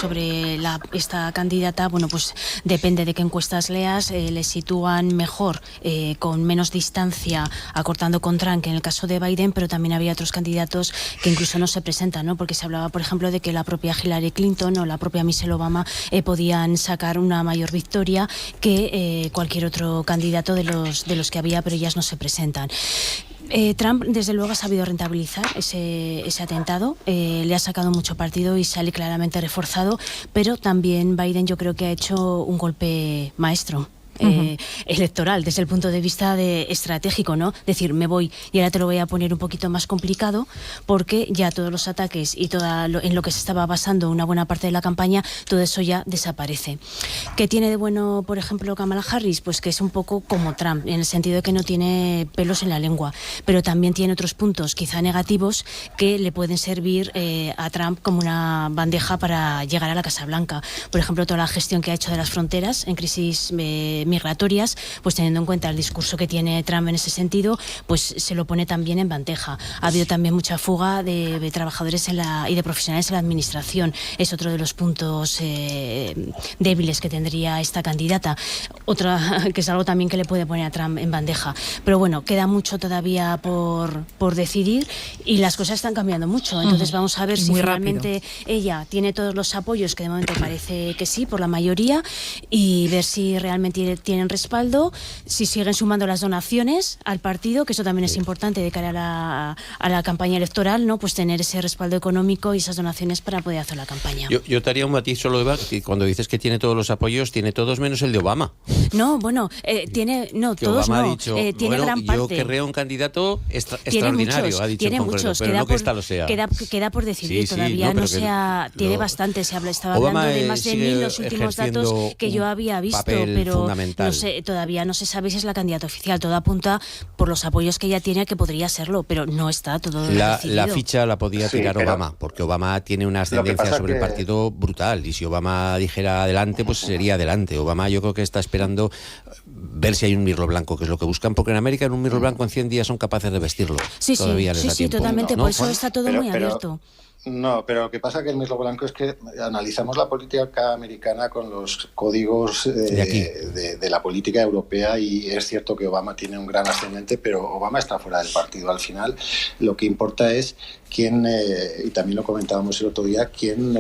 sobre esta candidata. Bueno, pues depende de qué encuestas leas, le sitúan mejor, con menos distancia, acortando con Trump que en el caso de Biden, pero también había otros candidatos que incluso no se presentan, ¿no? Porque se hablaba, por ejemplo, de que la propia Hillary Clinton o la propia Michelle Obama podían sacar una mayor victoria que cualquier otro candidato de los que había, pero ellas no se presentan. Trump, desde luego, ha sabido rentabilizar ese atentado, le ha sacado mucho partido y sale claramente reforzado, pero también Biden yo creo que ha hecho un golpe maestro. Electoral, desde el punto de vista estratégico, ¿no? Decir, me voy y ahora te lo voy a poner un poquito más complicado porque ya todos los ataques y en lo que se estaba basando una buena parte de la campaña, todo eso ya desaparece. ¿Qué tiene de bueno, por ejemplo, Kamala Harris? Pues que es un poco como Trump, en el sentido de que no tiene pelos en la lengua, pero también tiene otros puntos quizá negativos que le pueden servir a Trump como una bandeja para llegar a la Casa Blanca. Por ejemplo, toda la gestión que ha hecho de las fronteras en crisis migratorias, pues teniendo en cuenta el discurso que tiene Trump en ese sentido, pues se lo pone también en bandeja. Ha habido también mucha fuga de trabajadores y de profesionales en la administración. Es otro de los puntos débiles que tendría esta candidata. Otra que es algo también que le puede poner a Trump en bandeja. Pero bueno, queda mucho todavía por decidir y las cosas están cambiando mucho. Entonces vamos a ver si realmente ella tiene todos los apoyos, que de momento parece que sí, por la mayoría, y ver si realmente tienen respaldo, si siguen sumando las donaciones al partido, que eso también es importante de cara a la campaña electoral, ¿no? Pues tener ese respaldo económico y esas donaciones para poder hacer la campaña. Yo te haría un matiz solo, Eva, que cuando dices que tiene todos los apoyos, tiene todos menos el de Obama. No, bueno, todos Obama no. Ha dicho, tiene gran parte. Yo querría un candidato extraordinario, ha dicho. Tiene muchos, queda por decidir, todavía no se ha... Tiene bastante, estaba Obama hablando de más de 1000 los últimos datos que yo había visto, pero no sé, todavía no se sabe si es la candidata oficial. Todo apunta por los apoyos que ella tiene que podría serlo, pero no está todo decidido. La ficha la podía tirar Obama, porque Obama tiene una ascendencia sobre el partido brutal, y si Obama dijera adelante, pues sería adelante. Obama yo creo que está esperando ver si hay un mirlo blanco, que es lo que buscan, porque en América en un mirlo blanco en 100 días son capaces de vestirlo. Sí, totalmente, por eso está todo muy abierto. No, pero lo que pasa que el mirlo blanco es que analizamos la política americana con los códigos de la política europea, y es cierto que Obama tiene un gran ascendente, pero Obama está fuera del partido. Al final lo que importa es quién, y también lo comentábamos el otro día, quién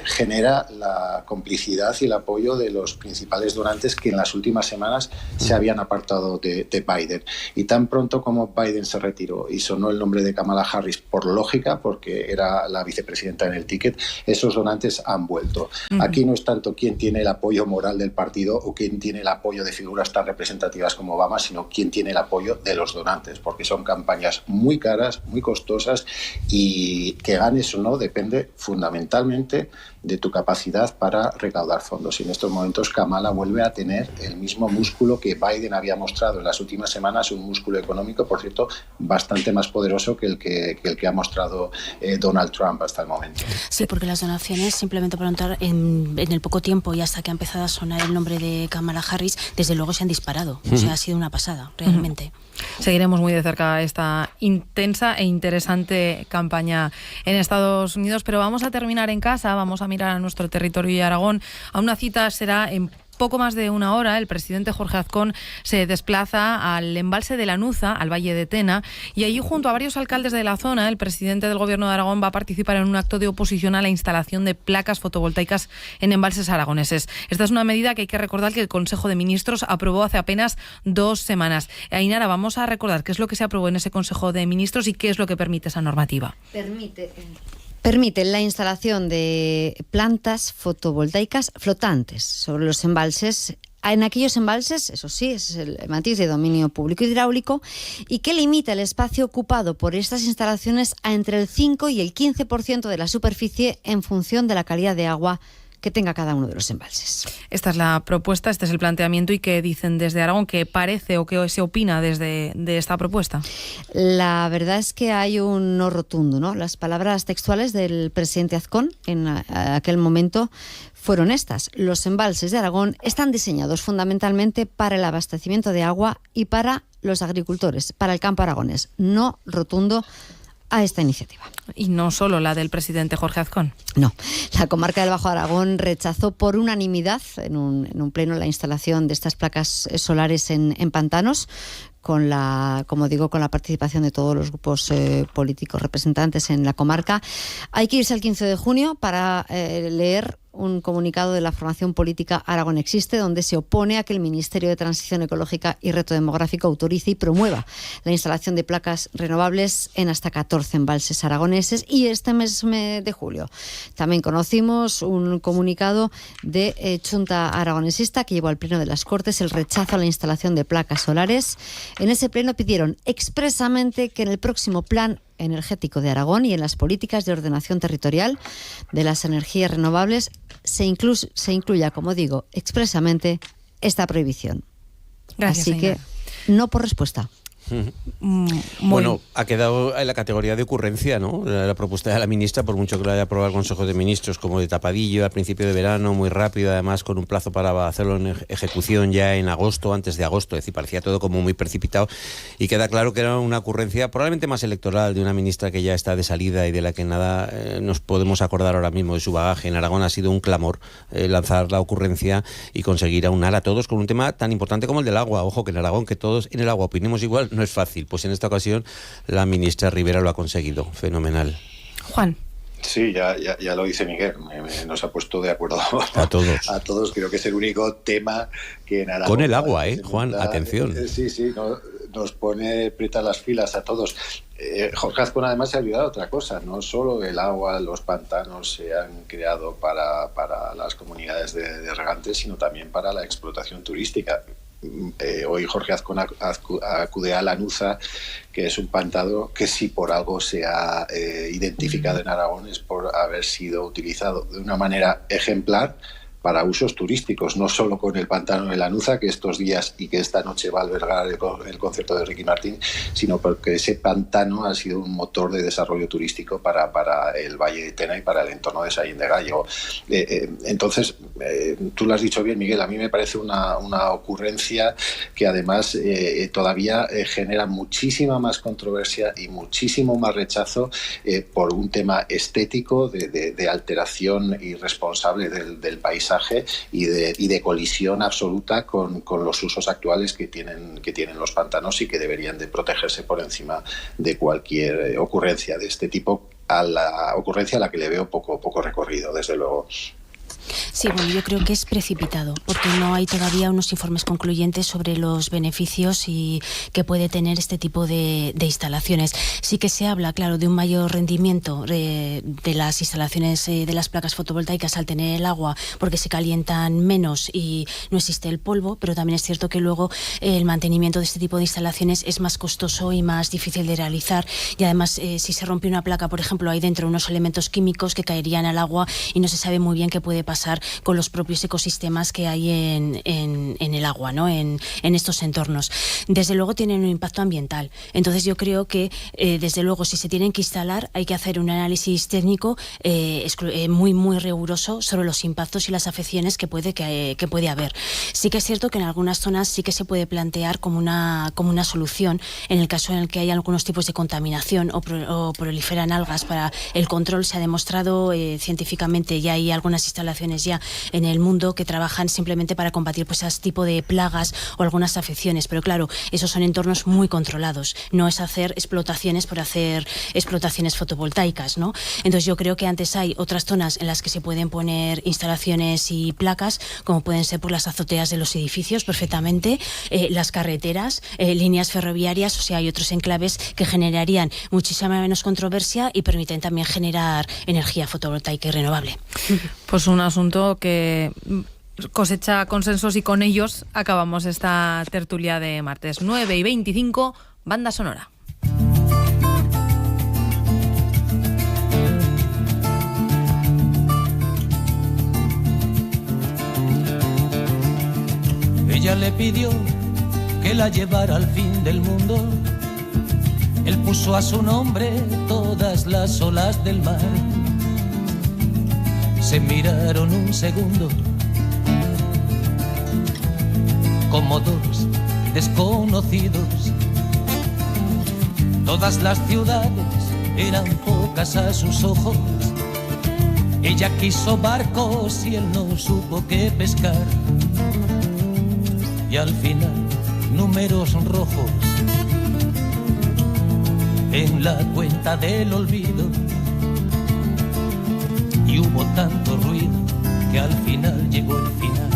genera la complicidad y el apoyo de los principales donantes que en las últimas semanas se habían apartado de Biden. Y tan pronto como Biden se retiró y sonó el nombre de Kamala Harris, por lógica, porque que era la vicepresidenta en el ticket, esos donantes han vuelto. Aquí no es tanto quién tiene el apoyo moral del partido o quién tiene el apoyo de figuras tan representativas como Obama, sino quién tiene el apoyo de los donantes, porque son campañas muy caras, muy costosas, y que ganes o no depende fundamentalmente de tu capacidad para recaudar fondos. Y en estos momentos Kamala vuelve a tener el mismo músculo que Biden había mostrado en las últimas semanas, un músculo económico, por cierto, bastante más poderoso que el que ha mostrado Donald Trump hasta el momento. Sí, porque las donaciones, simplemente para preguntar, en el poco tiempo y hasta que ha empezado a sonar el nombre de Kamala Harris, desde luego se han disparado. O sea, ha sido una pasada, realmente. Seguiremos muy de cerca esta intensa e interesante campaña en Estados Unidos, pero vamos a terminar en casa, vamos a mirar a nuestro territorio y Aragón. A una cita será en poco más de una hora. El presidente Jorge Azcón se desplaza al embalse de Lanuza, al Valle de Tena, y allí, junto a varios alcaldes de la zona, el presidente del Gobierno de Aragón va a participar en un acto de oposición a la instalación de placas fotovoltaicas en embalses aragoneses. Esta es una medida que hay que recordar que el Consejo de Ministros aprobó hace apenas 2 semanas. Ainara, vamos a recordar qué es lo que se aprobó en ese Consejo de Ministros y qué es lo que permite esa normativa. Permite la instalación de plantas fotovoltaicas flotantes sobre los embalses, en aquellos embalses, eso sí, es el matiz de dominio público hidráulico, y que limita el espacio ocupado por estas instalaciones a entre el 5 y el 15% de la superficie en función de la calidad de agua que tenga cada uno de los embalses. Esta es la propuesta, este es el planteamiento. ¿Y qué dicen desde Aragón? ¿Qué parece o qué se opina de esta propuesta? La verdad es que hay un no rotundo, ¿no? Las palabras textuales del presidente Azcón en aquel momento fueron estas: los embalses de Aragón están diseñados fundamentalmente para el abastecimiento de agua y para los agricultores, para el campo aragonés. No rotundo a esta iniciativa. Y no solo la del presidente Jorge Azcón. No, la comarca del Bajo Aragón rechazó por unanimidad en un pleno la instalación de estas placas solares en pantanos, con la participación de todos los grupos políticos representantes en la comarca. Hay que irse al 15 de junio para leer un comunicado de la formación política Aragón Existe, donde se opone a que el Ministerio de Transición Ecológica y Reto Demográfico autorice y promueva la instalación de placas renovables en hasta 14 embalses aragoneses. Y este mes de julio también conocimos un comunicado de Chunta Aragonesista que llevó al Pleno de las Cortes el rechazo a la instalación de placas solares. En ese pleno pidieron expresamente que en el próximo plan energético de Aragón y en las políticas de ordenación territorial de las energías renovables se incluya, como digo, expresamente esta prohibición. Gracias, Así que no por respuesta. Bueno, ha quedado en la categoría de ocurrencia, ¿no? La propuesta de la ministra, por mucho que la haya aprobado el Consejo de Ministros, como de tapadillo al principio de verano, muy rápido, además con un plazo para hacerlo en ejecución ya en agosto, antes de agosto, es decir, parecía todo como muy precipitado, y queda claro que era una ocurrencia probablemente más electoral de una ministra que ya está de salida y de la que nada nos podemos acordar ahora mismo de su bagaje. En Aragón ha sido un clamor lanzar la ocurrencia y conseguir aunar a todos con un tema tan importante como el del agua. Ojo, que en Aragón, que todos en el agua opinemos igual, no es fácil. Pues en esta ocasión la ministra Rivera lo ha conseguido. Fenomenal. Juan. Sí, ya lo dice Miguel, nos ha puesto de acuerdo a todos. A todos, creo que es el único tema que en Aragón... Con el agua, Juan, atención. Sí, nos pone prietas las filas a todos. Jorge Azcón además se ha olvidado otra cosa, no solo el agua, los pantanos se han creado para las comunidades de regantes, sino también para la explotación turística. Hoy Jorge Azcón acude a Lanuza, que es un pantano que si por algo se ha identificado en Aragón es por haber sido utilizado de una manera ejemplar para usos turísticos, no solo con el pantano de Lanuza, que estos días y que esta noche va a albergar el concierto de Ricky Martin, sino porque ese pantano ha sido un motor de desarrollo turístico para el Valle de Tena y para el entorno de Sallín de Gallego. Entonces, tú lo has dicho bien, Miguel, a mí me parece una ocurrencia que además todavía genera muchísima más controversia y muchísimo más rechazo por un tema estético de alteración irresponsable del paisaje y de colisión absoluta con los usos actuales que tienen los pantanos y que deberían de protegerse por encima de cualquier ocurrencia de este tipo, a la ocurrencia a la que le veo poco recorrido, desde luego. Sí, bueno, yo creo que es precipitado, porque no hay todavía unos informes concluyentes sobre los beneficios y que puede tener este tipo de instalaciones. Sí que se habla, claro, de un mayor rendimiento de las instalaciones de las placas fotovoltaicas al tener el agua, porque se calientan menos y no existe el polvo, pero también es cierto que luego el mantenimiento de este tipo de instalaciones es más costoso y más difícil de realizar, y además si se rompe una placa, por ejemplo, hay dentro unos elementos químicos que caerían al agua y no se sabe muy bien qué puede pasar con los propios ecosistemas que hay en el agua, ¿no? en estos entornos. Desde luego tienen un impacto ambiental, entonces yo creo que desde luego si se tienen que instalar hay que hacer un análisis técnico muy riguroso sobre los impactos y las afecciones que puede haber. Sí que es cierto que en algunas zonas sí que se puede plantear como una solución en el caso en el que hay algunos tipos de contaminación o proliferan algas. Para el control se ha demostrado científicamente, ya hay algunas instalaciones ya en el mundo que trabajan simplemente para combatir pues ese tipo de plagas o algunas afecciones, pero claro, esos son entornos muy controlados, no es hacer explotaciones por hacer explotaciones fotovoltaicas, ¿no? Entonces yo creo que antes hay otras zonas en las que se pueden poner instalaciones y placas, como pueden ser por las azoteas de los edificios perfectamente, las carreteras, líneas ferroviarias, o sea, hay otros enclaves que generarían muchísima menos controversia y permiten también generar energía fotovoltaica y renovable. Pues un asunto que cosecha consensos y con ellos acabamos esta tertulia de martes. 9:25, banda sonora. Ella le pidió que la llevara al fin del mundo. Él puso a su nombre todas las olas del mar. Se miraron un segundo, como dos desconocidos. Todas las ciudades eran pocas a sus ojos. Ella quiso barcos y él no supo qué pescar. Y al final, números rojos en la cuenta del olvido. Y hubo tanto ruido que al final llegó el final.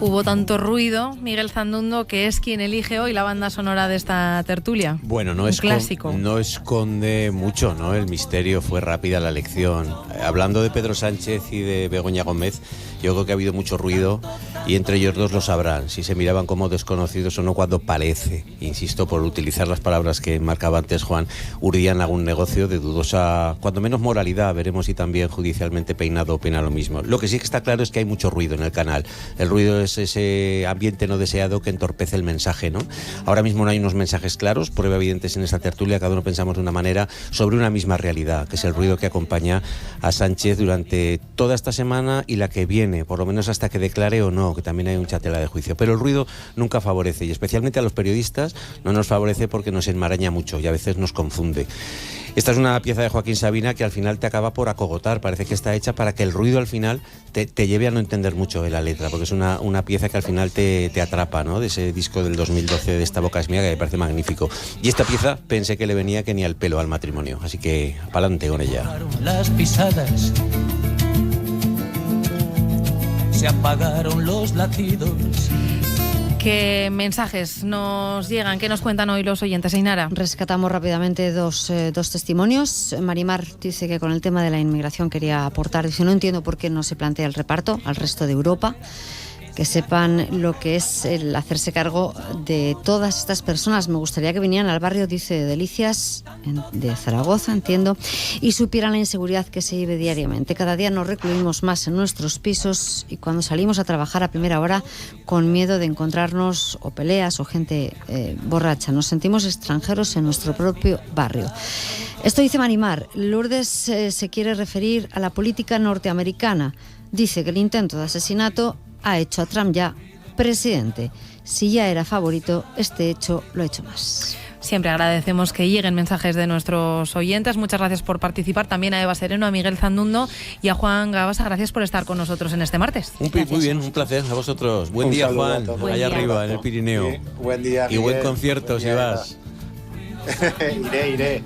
Hubo tanto ruido, Miguel Zandundo, que es quien elige hoy la banda sonora de esta tertulia. Bueno, no esconde mucho, ¿no? El misterio, fue rápida la elección. Hablando de Pedro Sánchez y de Begoña Gómez, yo creo que ha habido mucho ruido y entre ellos dos lo sabrán, si se miraban como desconocidos o no, cuando parece, insisto, por utilizar las palabras que marcaba antes Juan, urdían algún negocio de dudosa, cuando menos moralidad, veremos si también judicialmente peinado opina lo mismo. Lo que sí que está claro es que hay mucho ruido en el canal. El ruido es ese ambiente no deseado que entorpece el mensaje, ¿no? Ahora mismo no hay unos mensajes claros, prueba evidentes en esta tertulia, cada uno pensamos de una manera sobre una misma realidad, que es el ruido que acompaña a Sánchez durante toda esta semana y la que viene, por lo menos hasta que declare o no, que también hay mucha tela de juicio. Pero el ruido nunca favorece, y especialmente a los periodistas no nos favorece porque nos enmaraña mucho y a veces nos confunde. Esta es una pieza de Joaquín Sabina que al final te acaba por acogotar, parece que está hecha para que el ruido al final te lleve a no entender mucho de la letra, porque es una pieza que al final te atrapa, ¿no? De ese disco del 2012 de Esta boca es mía, que me parece magnífico. Y esta pieza pensé que le venía que ni al pelo al matrimonio, así que pa'lante con ella. Las pisadas, se apagaron los latidos. ¿Qué mensajes nos llegan? ¿Qué nos cuentan hoy los oyentes, Ainara? Rescatamos rápidamente dos testimonios. Marimar dice que con el tema de la inmigración quería aportar. Dice, no entiendo por qué no se plantea el reparto al resto de Europa. Que sepan lo que es el hacerse cargo de todas estas personas. Me gustaría que vinieran al barrio, dice, de Delicias, de Zaragoza, entiendo, y supieran la inseguridad que se vive diariamente. Cada día nos recluimos más en nuestros pisos y cuando salimos a trabajar a primera hora con miedo de encontrarnos o peleas o gente borracha. Nos sentimos extranjeros en nuestro propio barrio. Esto dice Marimar. Lourdes se quiere referir a la política norteamericana. Dice que el intento de asesinato ha hecho a Trump ya presidente. Si ya era favorito, este hecho lo ha hecho más. Siempre agradecemos que lleguen mensajes de nuestros oyentes. Muchas gracias por participar. También a Eva Sereno, a Miguel Zandundo y a Juan Gabasa. Gracias por estar con nosotros en este martes. Muy bien, un placer a vosotros. Buen día, Juan, allá arriba, en el Pirineo. Sí, buen día, y buen concierto, si vas. Iré.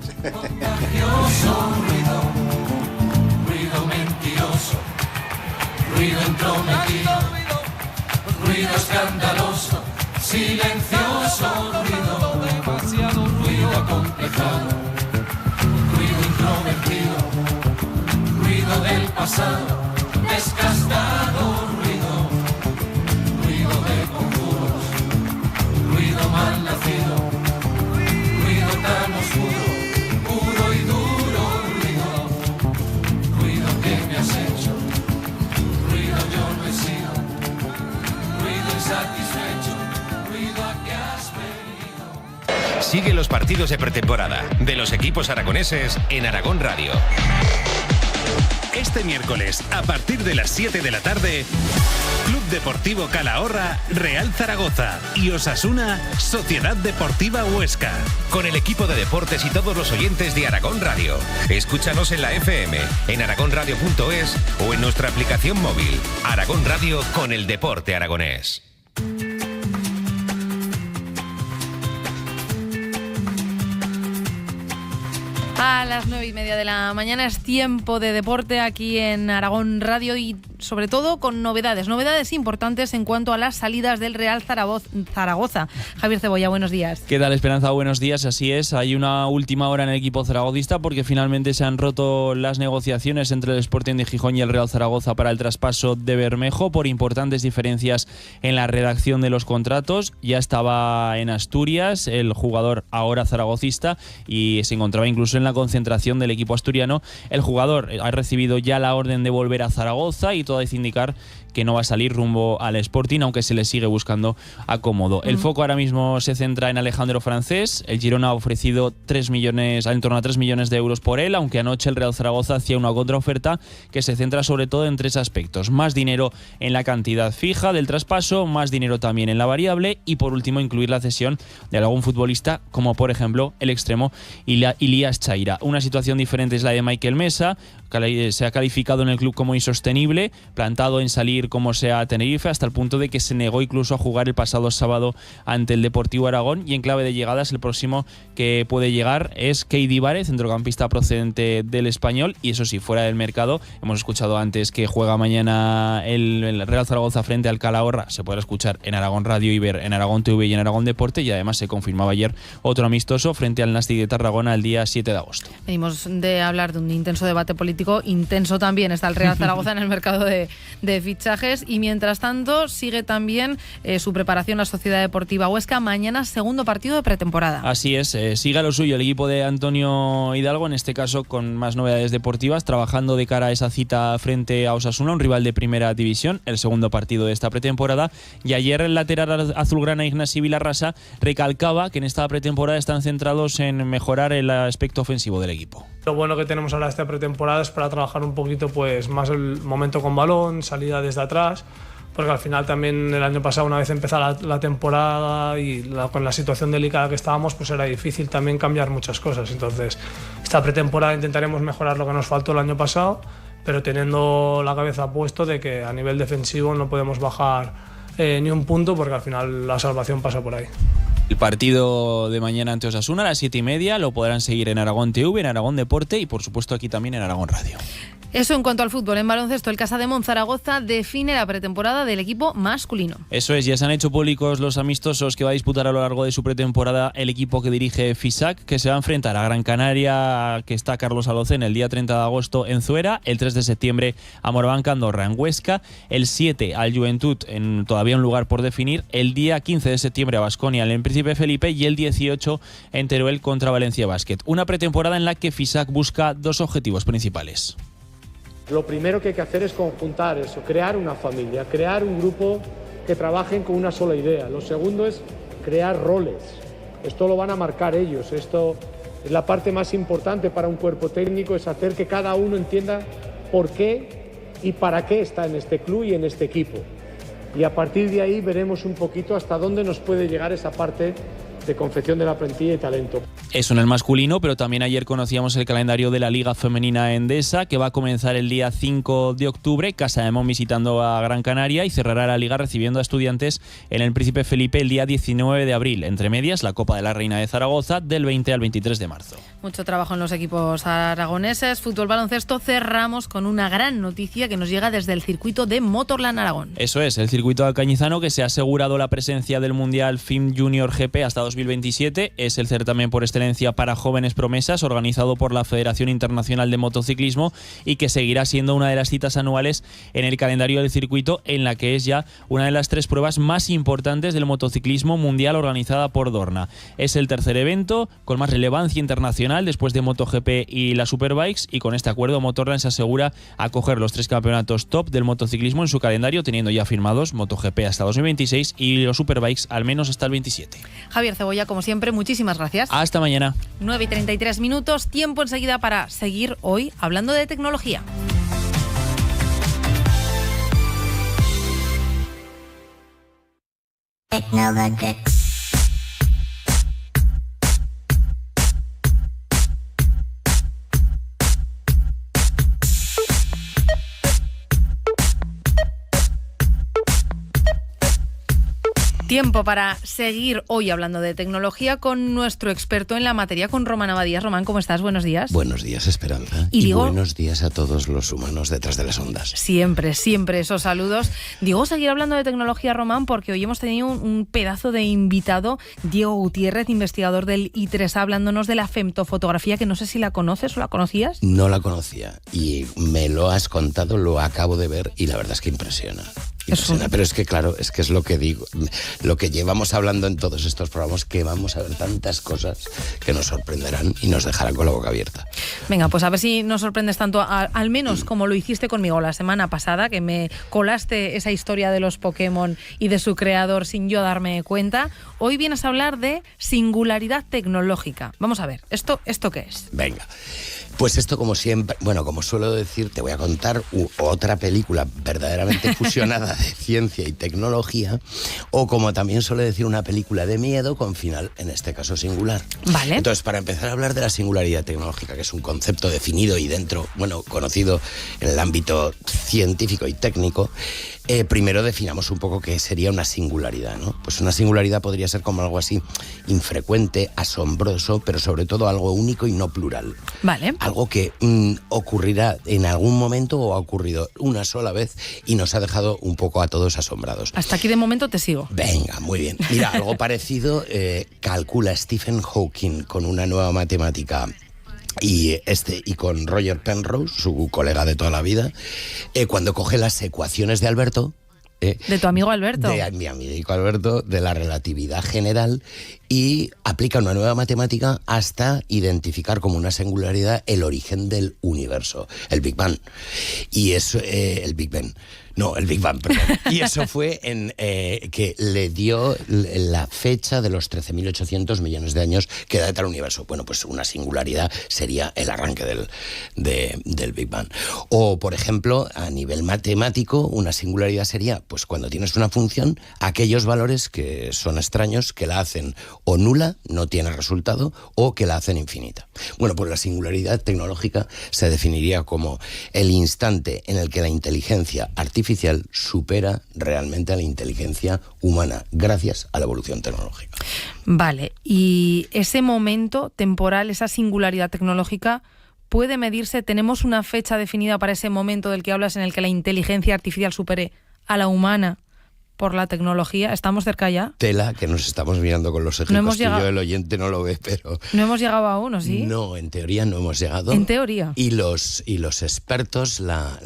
Ruido mentiroso, ruido entrometido, ruido escandaloso, silencioso, ruido demasiado, ruido acomplejado, ruido introvertido, ruido del pasado, desgastado, ruido de conjuros, ruido mal nacido, ruido tan oscuro, puro y duro, ruido que me has hecho, ruido yo no he sido, ruido insatisfecho, ruido a que has venido. Sigue los partidos de pretemporada de los equipos aragoneses en Aragón Radio. Este miércoles, a partir de las 7 de la tarde, Club Deportivo Calahorra, Real Zaragoza y Osasuna, Sociedad Deportiva Huesca. Con el equipo de deportes y todos los oyentes de Aragón Radio. Escúchanos en la FM, en aragonradio.es o en nuestra aplicación móvil. Aragón Radio con el deporte aragonés. A las 9:30 de la mañana es tiempo de deporte aquí en Aragón Radio y sobre todo con novedades importantes en cuanto a las salidas del Real Zaragoza. Javier Cebolla, buenos días. ¿Qué tal, Esperanza? Buenos días, así es. Hay una última hora en el equipo zaragozista porque finalmente se han roto las negociaciones entre el Sporting de Gijón y el Real Zaragoza para el traspaso de Bermejo por importantes diferencias en la redacción de los contratos. Ya estaba en Asturias el jugador ahora zaragocista y se encontraba incluso en la concentración del equipo asturiano. El jugador ha recibido ya la orden de volver a Zaragoza y todo hace indicar que no va a salir rumbo al Sporting, aunque se le sigue buscando acomodo. El foco ahora mismo se centra en Alejandro Francés. El Girona ha ofrecido en torno a 3 millones de euros por él, aunque anoche el Real Zaragoza hacía una contraoferta que se centra sobre todo en 3 aspectos. Más dinero en la cantidad fija del traspaso, más dinero también en la variable y por último incluir la cesión de algún futbolista como por ejemplo el extremo Ilías Chaira. Una situación diferente es la de Mikel Mesa. Se ha calificado en el club como insostenible, plantado en salir como sea a Tenerife, hasta el punto de que se negó incluso a jugar el pasado sábado ante el Deportivo Aragón. Y en clave de llegadas, el próximo que puede llegar es Keidi Várez, centrocampista procedente del Español, y eso sí, fuera del mercado. Hemos escuchado antes que juega mañana el Real Zaragoza frente al Calahorra. Se podrá escuchar en Aragón Radio y ver en Aragón TV y en Aragón Deporte, y además se confirmaba ayer otro amistoso frente al Nastic de Tarragona el día 7 de agosto. Venimos de hablar de un intenso debate político. Intenso también está el Real Zaragoza en el mercado de fichajes, y mientras tanto sigue también su preparación la Sociedad Deportiva Huesca. Mañana segundo partido de pretemporada. Así es, sigue a lo suyo el equipo de Antonio Hidalgo, en este caso con más novedades deportivas, trabajando de cara a esa cita frente a Osasuna, un rival de primera división, el segundo partido de esta pretemporada. Y ayer el lateral azulgrana Ignasi Vilarrasa recalcaba que en esta pretemporada están centrados en mejorar el aspecto ofensivo del equipo. Lo bueno que tenemos ahora esta pretemporada es para trabajar un poquito pues más el momento con balón, salida desde atrás, porque al final también el año pasado, una vez empezada la temporada y con la situación delicada que estábamos, pues era difícil también cambiar muchas cosas. Entonces esta pretemporada intentaremos mejorar lo que nos faltó el año pasado, pero teniendo la cabeza puesto de que a nivel defensivo no podemos bajar ni un punto, porque al final la salvación pasa por ahí. El partido de mañana ante Osasuna a las 7:30 lo podrán seguir en Aragón TV, en Aragón Deporte y por supuesto aquí también en Aragón Radio. Eso en cuanto al fútbol. En baloncesto, el Casademont Zaragoza define la pretemporada del equipo masculino. Eso es, ya se han hecho públicos los amistosos que va a disputar a lo largo de su pretemporada el equipo que dirige Fisac, que se va a enfrentar a Gran Canaria, que está Carlos Alocén, el día 30 de agosto en Zuera, el 3 de septiembre a Morabanca Andorra en Huesca, el 7 al Juventud, en todavía un lugar por definir, el día 15 de septiembre a Baskonia en el Príncipe Felipe y el 18 en Teruel contra Valencia Basket. Una pretemporada en la que Fisac busca 2 objetivos principales. Lo primero que hay que hacer es conjuntar eso, crear una familia, crear un grupo que trabajen con una sola idea. Lo segundo es crear roles. Esto lo van a marcar ellos. Esto es la parte más importante para un cuerpo técnico, es hacer que cada uno entienda por qué y para qué está en este club y en este equipo. Y a partir de ahí veremos un poquito hasta dónde nos puede llegar esa parte de confección de la plantilla y talento. Eso en el masculino, pero también ayer conocíamos el calendario de la Liga Femenina Endesa, que va a comenzar el día 5 de octubre, Casa de Mon visitando a Gran Canaria, y cerrará la Liga recibiendo a Estudiantes en el Príncipe Felipe el día 19 de abril. Entre medias, la Copa de la Reina de Zaragoza del 20 al 23 de marzo. Mucho trabajo en los equipos aragoneses. Fútbol, baloncesto, cerramos con una gran noticia que nos llega desde el circuito de Motorland Aragón. Eso es, el circuito alcañizano, que se ha asegurado la presencia del Mundial FIM Junior GP hasta 2027. Es el certamen por excelencia para jóvenes promesas organizado por la Federación Internacional de Motociclismo y que seguirá siendo una de las citas anuales en el calendario del circuito, en la que es ya una de las 3 pruebas más importantes del motociclismo mundial organizada por Dorna. Es el tercer evento con más relevancia internacional después de MotoGP y las Superbikes, y con este acuerdo Motorland se asegura acoger los 3 campeonatos top del motociclismo en su calendario, teniendo ya firmados MotoGP hasta 2026 y los Superbikes al menos hasta el 27. Javier Cebolla, como siempre, muchísimas gracias. Hasta mañana. 9:33, tiempo enseguida para seguir hoy hablando de tecnología. Tiempo para seguir hoy hablando de tecnología con nuestro experto en la materia, con Román Abadías. Román, ¿cómo estás? Buenos días. Buenos días, Esperanza. Y buenos días a todos los humanos detrás de las ondas. Siempre, siempre esos saludos. Digo, seguir hablando de tecnología, Román, porque hoy hemos tenido un pedazo de invitado, Diego Gutiérrez, investigador del I3A, hablándonos de la femtofotografía, que no sé si la conoces o la conocías. No la conocía y me lo has contado, lo acabo de ver y la verdad es que impresiona. Pero es que claro, es que es lo que digo, lo que llevamos hablando en todos estos programas, que vamos a ver tantas cosas que nos sorprenderán y nos dejarán con la boca abierta. Venga, pues a ver si nos sorprendes tanto, al menos como lo hiciste conmigo la semana pasada, que me colaste esa historia de los Pokémon y de su creador sin yo darme cuenta. Hoy vienes a hablar de singularidad tecnológica. Vamos a ver, ¿esto qué es? Venga. Pues esto, como siempre, bueno, como suelo decir, te voy a contar otra película verdaderamente fusionada de ciencia y tecnología, o como también suele decir, una película de miedo con final, en este caso, singular. Vale. Entonces, para empezar a hablar de la singularidad tecnológica, que es un concepto definido y conocido en el ámbito científico y técnico, primero definamos un poco qué sería una singularidad, ¿no? Pues una singularidad podría ser como algo así infrecuente, asombroso, pero sobre todo algo único y no plural. Vale. Algo que ocurrirá en algún momento o ha ocurrido una sola vez y nos ha dejado un poco a todos asombrados. Hasta aquí de momento te sigo. Venga, muy bien. Mira, algo parecido calcula Stephen Hawking con una nueva matemática y con Roger Penrose, su colega de toda la vida, cuando coge las ecuaciones de Alberto. De tu amigo Alberto. De mi amigo Alberto, de la relatividad general, y aplica una nueva matemática hasta identificar como una singularidad el origen del universo, el Big Bang. Y eso, el Big Bang. No, el Big Bang, perdón. Y eso fue que le dio la fecha de los 13.800 millones de años que data el universo. Bueno, pues una singularidad sería el arranque del Big Bang. O, por ejemplo, a nivel matemático, una singularidad sería, pues cuando tienes una función, aquellos valores que son extraños, que la hacen o nula, no tiene resultado, o que la hacen infinita. Bueno, pues la singularidad tecnológica se definiría como el instante en el que la inteligencia artificial supera realmente a la inteligencia humana, gracias a la evolución tecnológica. Vale, y ese momento temporal, esa singularidad tecnológica, ¿puede medirse? ¿Tenemos una fecha definida para ese momento del que hablas en el que la inteligencia artificial supere a la humana por la tecnología? ¿Estamos cerca ya? Tela, que nos estamos mirando con los ejemplos, que yo, el oyente, no lo ve, pero... ¿No hemos llegado aún, o sí? No, en teoría no hemos llegado. En teoría. Y los expertos la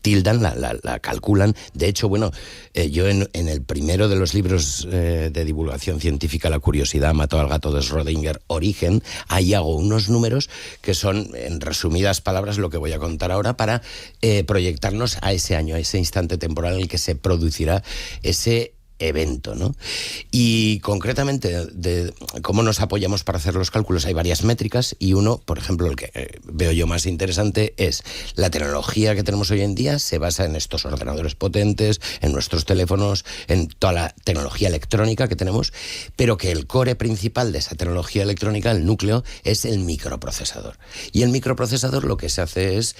tildan, la calculan. De hecho, bueno, yo en el primero de los libros de divulgación científica, La curiosidad mató al gato de Schrödinger, Origen, ahí hago unos números que son, en resumidas palabras, lo que voy a contar ahora, para proyectarnos a ese año, a ese instante temporal en el que se producirá ese evento, ¿no? Y concretamente de cómo nos apoyamos para hacer los cálculos, hay varias métricas y uno, por ejemplo, el que veo yo más interesante es la tecnología que tenemos hoy en día se basa en estos ordenadores potentes, en nuestros teléfonos, en toda la tecnología electrónica que tenemos, pero que el core principal de esa tecnología electrónica, el núcleo, es el microprocesador. Y el microprocesador lo que se hace es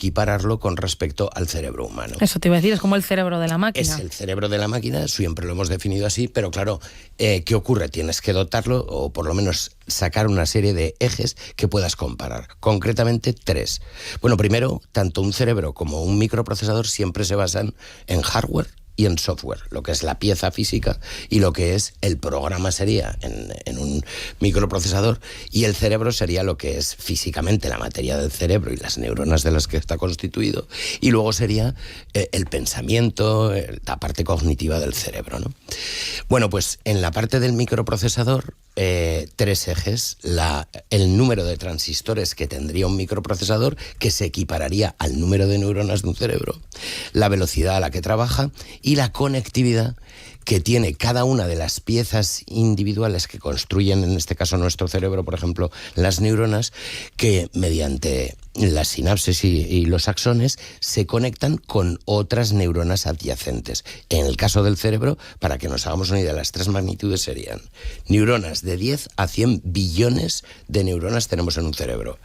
equipararlo con respecto al cerebro humano. Eso te iba a decir, es como el cerebro de la máquina. Es el cerebro de la máquina, siempre lo hemos definido así, pero claro, ¿qué ocurre? Tienes que dotarlo, o por lo menos sacar una serie de ejes que puedas comparar. Concretamente 3. Bueno, primero, tanto un cerebro como un microprocesador siempre se basan en hardware y en software, lo que es la pieza física y lo que es el programa sería en un microprocesador, y el cerebro sería lo que es físicamente la materia del cerebro y las neuronas de las que está constituido, y luego sería el pensamiento, la parte cognitiva del cerebro, ¿no? Bueno, pues en la parte del microprocesador, 3 ejes: el número de transistores que tendría un microprocesador, que se equipararía al número de neuronas de un cerebro, la velocidad a la que trabaja y la conectividad que tiene cada una de las piezas individuales que construyen, en este caso nuestro cerebro, por ejemplo, las neuronas, que mediante las sinapsis y los axones se conectan con otras neuronas adyacentes. En el caso del cerebro, para que nos hagamos una idea, las 3 magnitudes serían neuronas de 10 a 100 billones de neuronas tenemos en un cerebro.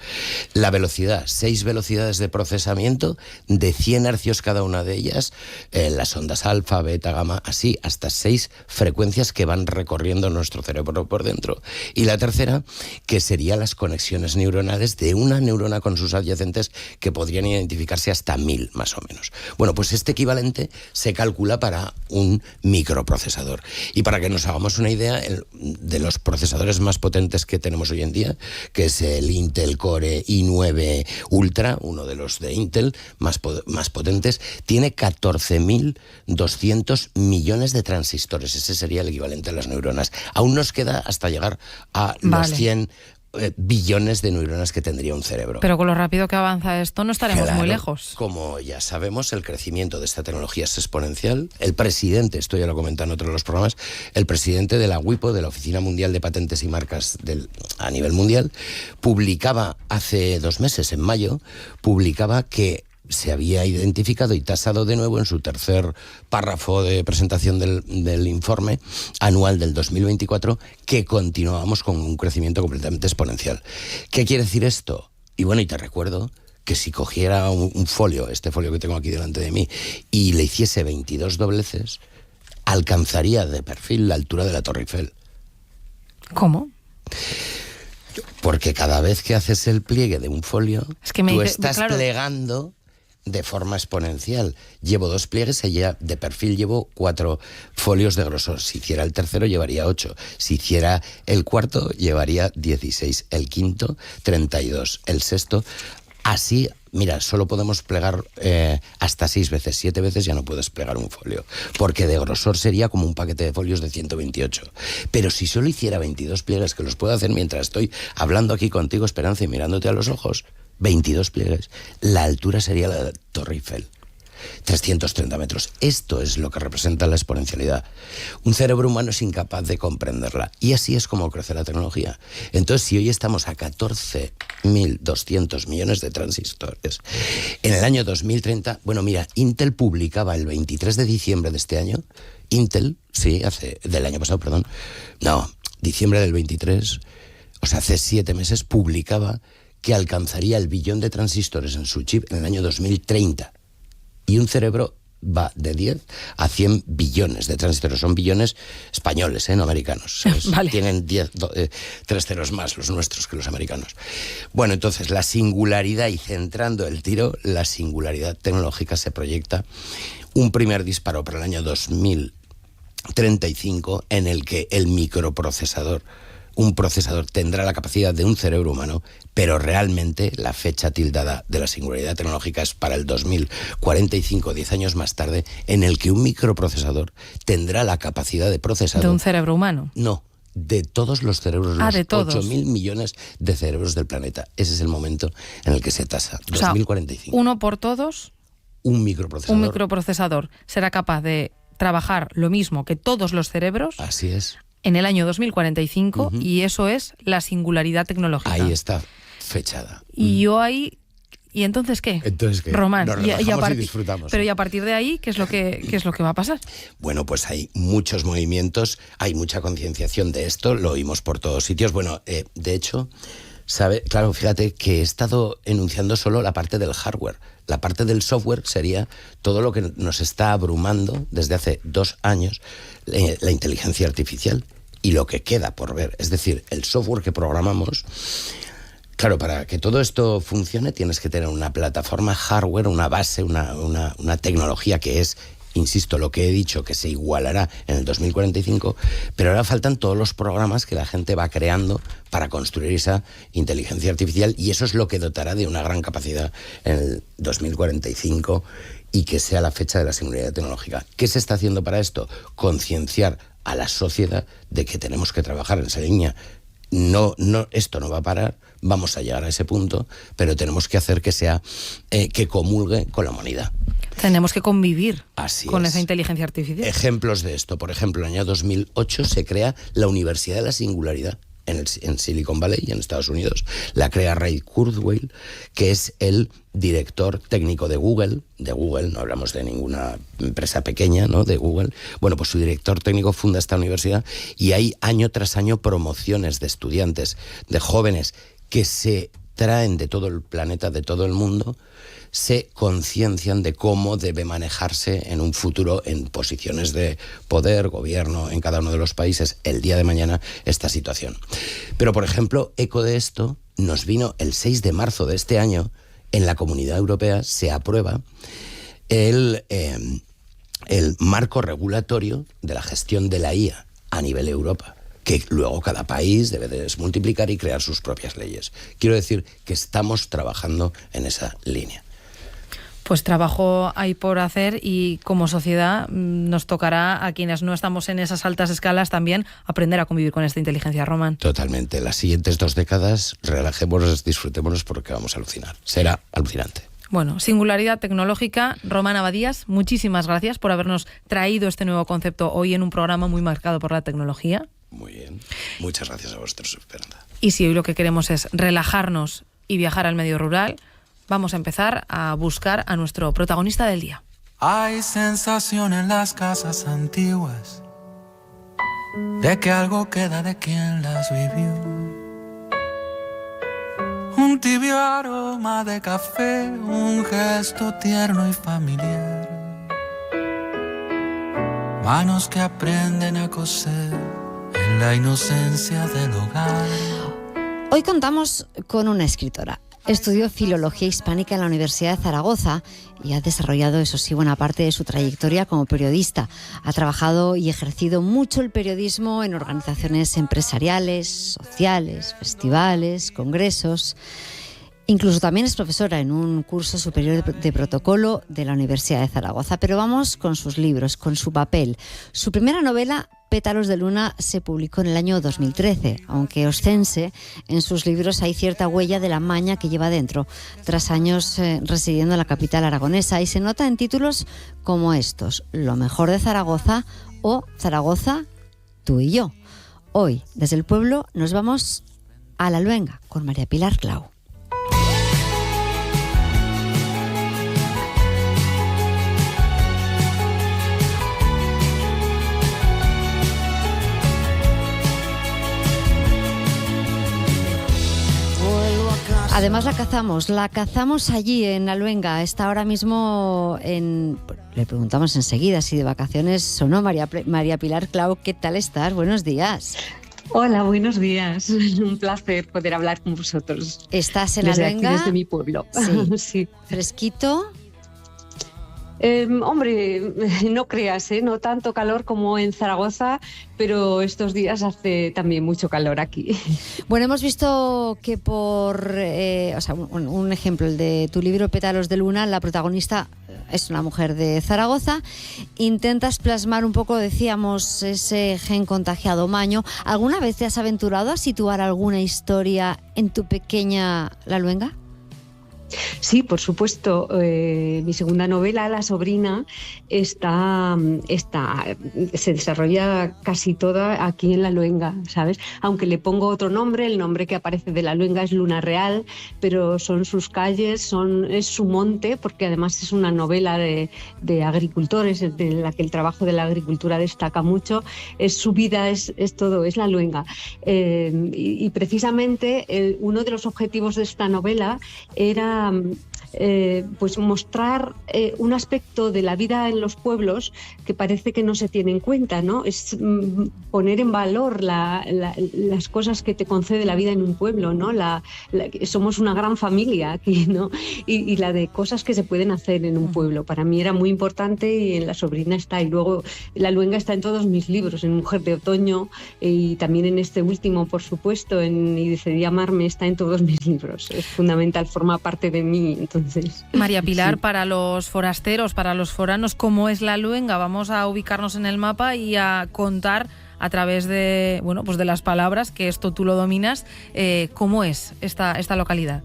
La velocidad, 6 velocidades de procesamiento de 100 hercios cada una de ellas, las ondas alfa, beta, gamma, así hasta 6 frecuencias que van recorriendo nuestro cerebro por dentro. Y la tercera, que serían las conexiones neuronales de una neurona con sus adyacentes, que podrían identificarse hasta 1000 más o menos. Bueno, pues este equivalente se calcula para un microprocesador. Y para que nos hagamos una idea, de los procesadores más potentes que tenemos hoy en día, que es el Intel Core i9 Ultra, uno de los de Intel más potentes, tiene 14.200 millones de transistores. Ese sería el equivalente a las neuronas. Aún nos queda hasta llegar a los 100 billones de neuronas que tendría un cerebro. Pero con lo rápido que avanza esto no estaremos muy lejos. Como ya sabemos, el crecimiento de esta tecnología es exponencial. El presidente, esto ya lo comenté en otro de los programas, el presidente de la WIPO, de la Oficina Mundial de Patentes y Marcas a nivel mundial, publicaba hace 2 meses, en mayo, publicaba que se había identificado y tasado de nuevo en su tercer párrafo de presentación del informe anual del 2024 que continuábamos con un crecimiento completamente exponencial. ¿Qué quiere decir esto? Y bueno, y te recuerdo que si cogiera un folio, este folio que tengo aquí delante de mí, y le hiciese 22 dobleces, alcanzaría de perfil la altura de la Torre Eiffel. ¿Cómo? Porque cada vez que haces el pliegue de un folio, tú estás plegando de forma exponencial. Llevo 2 pliegues, de perfil llevo 4 folios de grosor. Si hiciera el tercero, llevaría 8. Si hiciera el cuarto, llevaría 16. El quinto, 32. El sexto, así. Mira, solo podemos plegar hasta 6 veces. 7 veces ya no puedes plegar un folio, porque de grosor sería como un paquete de folios de 128. Pero si solo hiciera 22 pliegues, que los puedo hacer mientras estoy hablando aquí contigo, Esperanza, y mirándote a los ojos, 22 pliegues, la altura sería la Torre Eiffel. 330 metros. Esto es lo que representa la exponencialidad. Un cerebro humano es incapaz de comprenderla. Y así es como crece la tecnología. Entonces, si hoy estamos a 14.200 millones de transistores, en el año 2030, bueno, mira, Intel publicaba el 23 de diciembre de este año, del año pasado, diciembre del 23, o sea, hace 7 meses, publicaba que alcanzaría el billón de transistores en su chip en el año 2030. Y un cerebro va de 10 a 100 billones de transistores. Son billones españoles, no americanos. Vale. Tienen 3 ceros más los nuestros que los americanos. Bueno, entonces la singularidad, y centrando el tiro, la singularidad tecnológica se proyecta un primer disparo para el año 2035 en el que el microprocesador, un procesador, tendrá la capacidad de un cerebro humano, pero realmente la fecha tildada de la singularidad tecnológica es para el 2045, 10 años más tarde, en el que un microprocesador tendrá la capacidad de procesar... ¿De un cerebro humano? No, de todos los cerebros, los 8.000 millones de cerebros del planeta. Ese es el momento en el que se tasa, 2045. ¿Uno por todos? Un microprocesador. Un microprocesador será capaz de trabajar lo mismo que todos los cerebros. Así es. En el año 2045, y eso es la singularidad tecnológica. Ahí está fechada. Y yo ahí... ¿Y entonces qué? Entonces, ¿qué? Román, Nos relajamos y disfrutamos. Pero y a partir de ahí, ¿qué es lo que va a pasar? Bueno, pues hay muchos movimientos, hay mucha concienciación de esto, lo oímos por todos sitios. Bueno, de hecho, claro, fíjate que he estado enunciando solo la parte del hardware. La parte del software sería todo lo que nos está abrumando desde hace 2 años, la inteligencia artificial y lo que queda por ver. Es decir, el software que programamos. Claro, para que todo esto funcione tienes que tener una plataforma hardware, una base, una tecnología que es, insisto, lo que he dicho, que se igualará en el 2045, pero ahora faltan todos los programas que la gente va creando para construir esa inteligencia artificial, y eso es lo que dotará de una gran capacidad en el 2045 y que sea la fecha de la singularidad tecnológica. ¿Qué se está haciendo para esto? Concienciar a la sociedad de que tenemos que trabajar en esa línea. No, esto no va a parar, vamos a llegar a ese punto, pero tenemos que hacer que sea que comulgue con la humanidad. Tenemos que convivir con es. Esa inteligencia artificial. Ejemplos de esto, por ejemplo, en el año 2008 se crea la Universidad de la Singularidad en Silicon Valley, en Estados Unidos. La crea Ray Kurzweil, que es el director técnico de Google, no hablamos de ninguna empresa pequeña, ¿no?, de Google. Bueno, pues su director técnico funda esta universidad y hay año tras año promociones de estudiantes, de jóvenes que se traen de todo el planeta, de todo el mundo, se conciencian de cómo debe manejarse en un futuro en posiciones de poder, gobierno, en cada uno de los países, el día de mañana, esta situación. Pero, por ejemplo, eco de esto nos vino el 6 de marzo de este año. En la Comunidad Europea se aprueba el marco regulatorio de la gestión de la IA a nivel Europa, que luego cada país debe desmultiplicar y crear sus propias leyes. Quiero decir que estamos trabajando en esa línea. Pues trabajo hay por hacer y como sociedad nos tocará a quienes no estamos en esas altas escalas también aprender a convivir con esta inteligencia, Román. Totalmente. Las siguientes 2 décadas relajémonos, disfrutémonos porque vamos a alucinar. Será alucinante. Bueno, singularidad tecnológica. Román Abadías, muchísimas gracias por habernos traído este nuevo concepto hoy en un programa muy marcado por la tecnología. Muy bien. Muchas gracias a vosotros, Esperanza. Y si hoy lo que queremos es relajarnos y viajar al medio rural, vamos a empezar a buscar a nuestro protagonista del día. Hay sensación en las casas antiguas de que algo queda de quien las vivió. Un tibio aroma de café, un gesto tierno y familiar. Manos que aprenden a coser en la inocencia del hogar. Hoy contamos con una escritora. Estudió Filología Hispánica en la Universidad de Zaragoza y ha desarrollado, eso sí, buena parte de su trayectoria como periodista. Ha trabajado y ejercido mucho el periodismo en organizaciones empresariales, sociales, festivales, congresos. Incluso también es profesora en un curso superior de protocolo de la Universidad de Zaragoza. Pero vamos con sus libros, con su papel. Su primera novela, Pétalos de Luna, se publicó en el año 2013, aunque oscense, en sus libros hay cierta huella de la maña que lleva dentro, tras años residiendo en la capital aragonesa, y se nota en títulos como estos: Lo mejor de Zaragoza o Zaragoza, tú y yo. Hoy, desde el pueblo, nos vamos a La Luenga con María Pilar Clau. Además la cazamos allí en La Luenga. Está ahora mismo le preguntamos enseguida si de vacaciones o no. María Pilar Clau, ¿qué tal estás? Buenos días. Hola, buenos días. Un placer poder hablar con vosotros. ¿Estás en La Luenga? Desde mi pueblo. Sí. Sí. ¿Fresquito? Hombre, no creas, no tanto calor como en Zaragoza, pero estos días hace también mucho calor aquí. Bueno, hemos visto que un ejemplo, el de tu libro Pétalos de Luna, la protagonista es una mujer de Zaragoza. Intentas plasmar un poco, decíamos, ese gen contagiado maño. ¿Alguna vez te has aventurado a situar alguna historia en tu pequeña La Luenga? Sí, por supuesto. Mi segunda novela, La sobrina, se desarrolla casi toda aquí en La Luenga, ¿sabes? Aunque le pongo otro nombre, el nombre que aparece de La Luenga es Luna Real, pero son sus calles, es su monte, porque además es una novela de agricultores, de la que el trabajo de la agricultura destaca mucho. Es su vida, es todo, es La Luenga. Y precisamente uno de los objetivos de esta novela era pues mostrar un aspecto de la vida en los pueblos que parece que no se tiene en cuenta, ¿no? Es poner en valor las cosas que te concede la vida en un pueblo, ¿no? Somos una gran familia aquí, ¿no? Y la de cosas que se pueden hacer en un pueblo. Para mí era muy importante y en La sobrina está. Y luego La Luenga está en todos mis libros, en Mujer de Otoño y también en este último, por supuesto, Y decidí amarme, está en todos mis libros. Es fundamental, forma parte de mí. Entonces, María Pilar, sí. Para los forasteros, para los foranos, ¿cómo es La Luenga? Vamos a ubicarnos en el mapa y a contar a través de, bueno, pues de las palabras, que esto tú lo dominas, ¿cómo es esta localidad?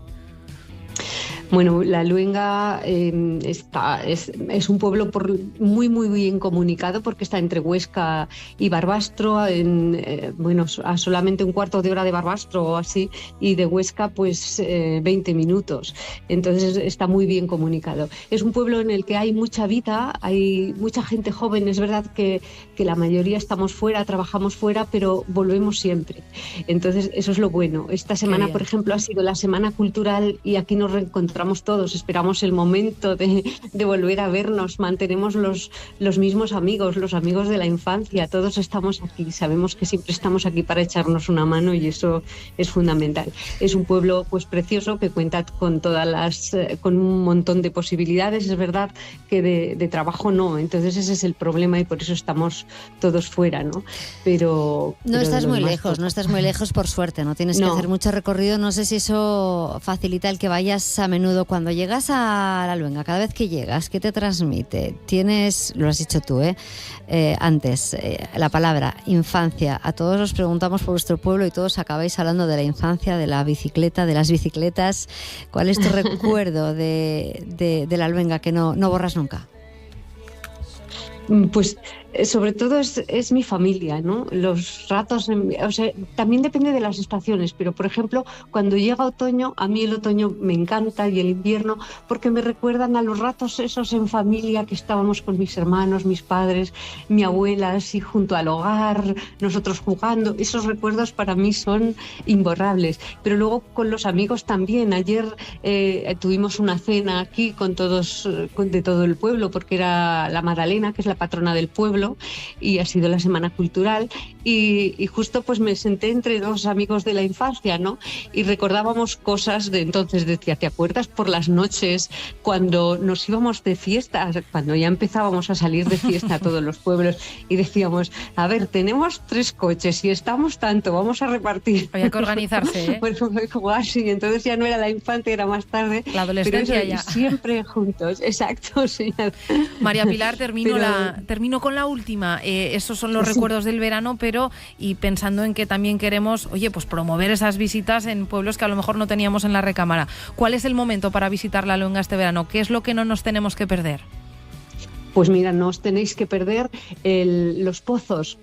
Bueno, La Luenga es un pueblo muy muy bien comunicado porque está entre Huesca y Barbastro, a solamente un cuarto de hora de Barbastro o así, y de Huesca pues 20 minutos. Entonces está muy bien comunicado. Es un pueblo en el que hay mucha vida, hay mucha gente joven. Es verdad que la mayoría estamos fuera, trabajamos fuera, pero volvemos siempre. Entonces eso es lo bueno. Esta semana, por ejemplo, ha sido la Semana Cultural y aquí nos reencontramos todos, esperamos el momento de volver a vernos, mantenemos los mismos amigos, los amigos de la infancia, todos estamos aquí, sabemos que siempre estamos aquí para echarnos una mano y eso es fundamental. Es un pueblo pues precioso que cuenta con con un montón de posibilidades. Es verdad que de trabajo no, entonces ese es el problema y por eso estamos todos fuera, ¿no? Pero no estás muy demás, lejos, pues, no estás muy lejos por suerte, no tienes que hacer mucho recorrido. No sé si eso facilita el que vayas a menudo. Cuando llegas a La Luenga, cada vez que llegas, ¿qué te transmite? Lo has dicho tú, antes, la palabra infancia. A todos os preguntamos por vuestro pueblo y todos acabáis hablando de la infancia, de la bicicleta, de las bicicletas. ¿Cuál es tu recuerdo de La Luenga que no borras nunca? Pues sobre todo es mi familia, ¿no? Los ratos, o sea, también depende de las estaciones, pero por ejemplo, cuando llega otoño, a mí el otoño me encanta y el invierno porque me recuerdan a los ratos esos en familia que estábamos con mis hermanos, mis padres, mi abuela, así junto al hogar, nosotros jugando. Esos recuerdos para mí son imborrables, pero luego con los amigos también. Ayer tuvimos una cena aquí con todos, de todo el pueblo, porque era la Madalena, que es la patrona del pueblo, y ha sido la Semana Cultural y justo pues me senté entre dos amigos de la infancia, ¿no? Y recordábamos cosas de entonces. Decía, ¿te acuerdas por las noches cuando nos íbamos de fiesta, cuando ya empezábamos a salir de fiesta a todos los pueblos y decíamos, a ver, tenemos 3 coches y estamos tanto, vamos a repartir? Había que organizarse, ¿eh? Bueno, así, entonces ya no era la infancia, era más tarde. La adolescencia, pero eso, ya. Siempre juntos, exacto, sí. María Pilar, termino con la última. Esos son los recuerdos del verano, pero y pensando en que también queremos, pues promover esas visitas en pueblos que a lo mejor no teníamos en la recámara. ¿Cuál es el momento para visitar La Luenga este verano? ¿Qué es lo que no nos tenemos que perder? Pues mira, no os tenéis que perder los pozos.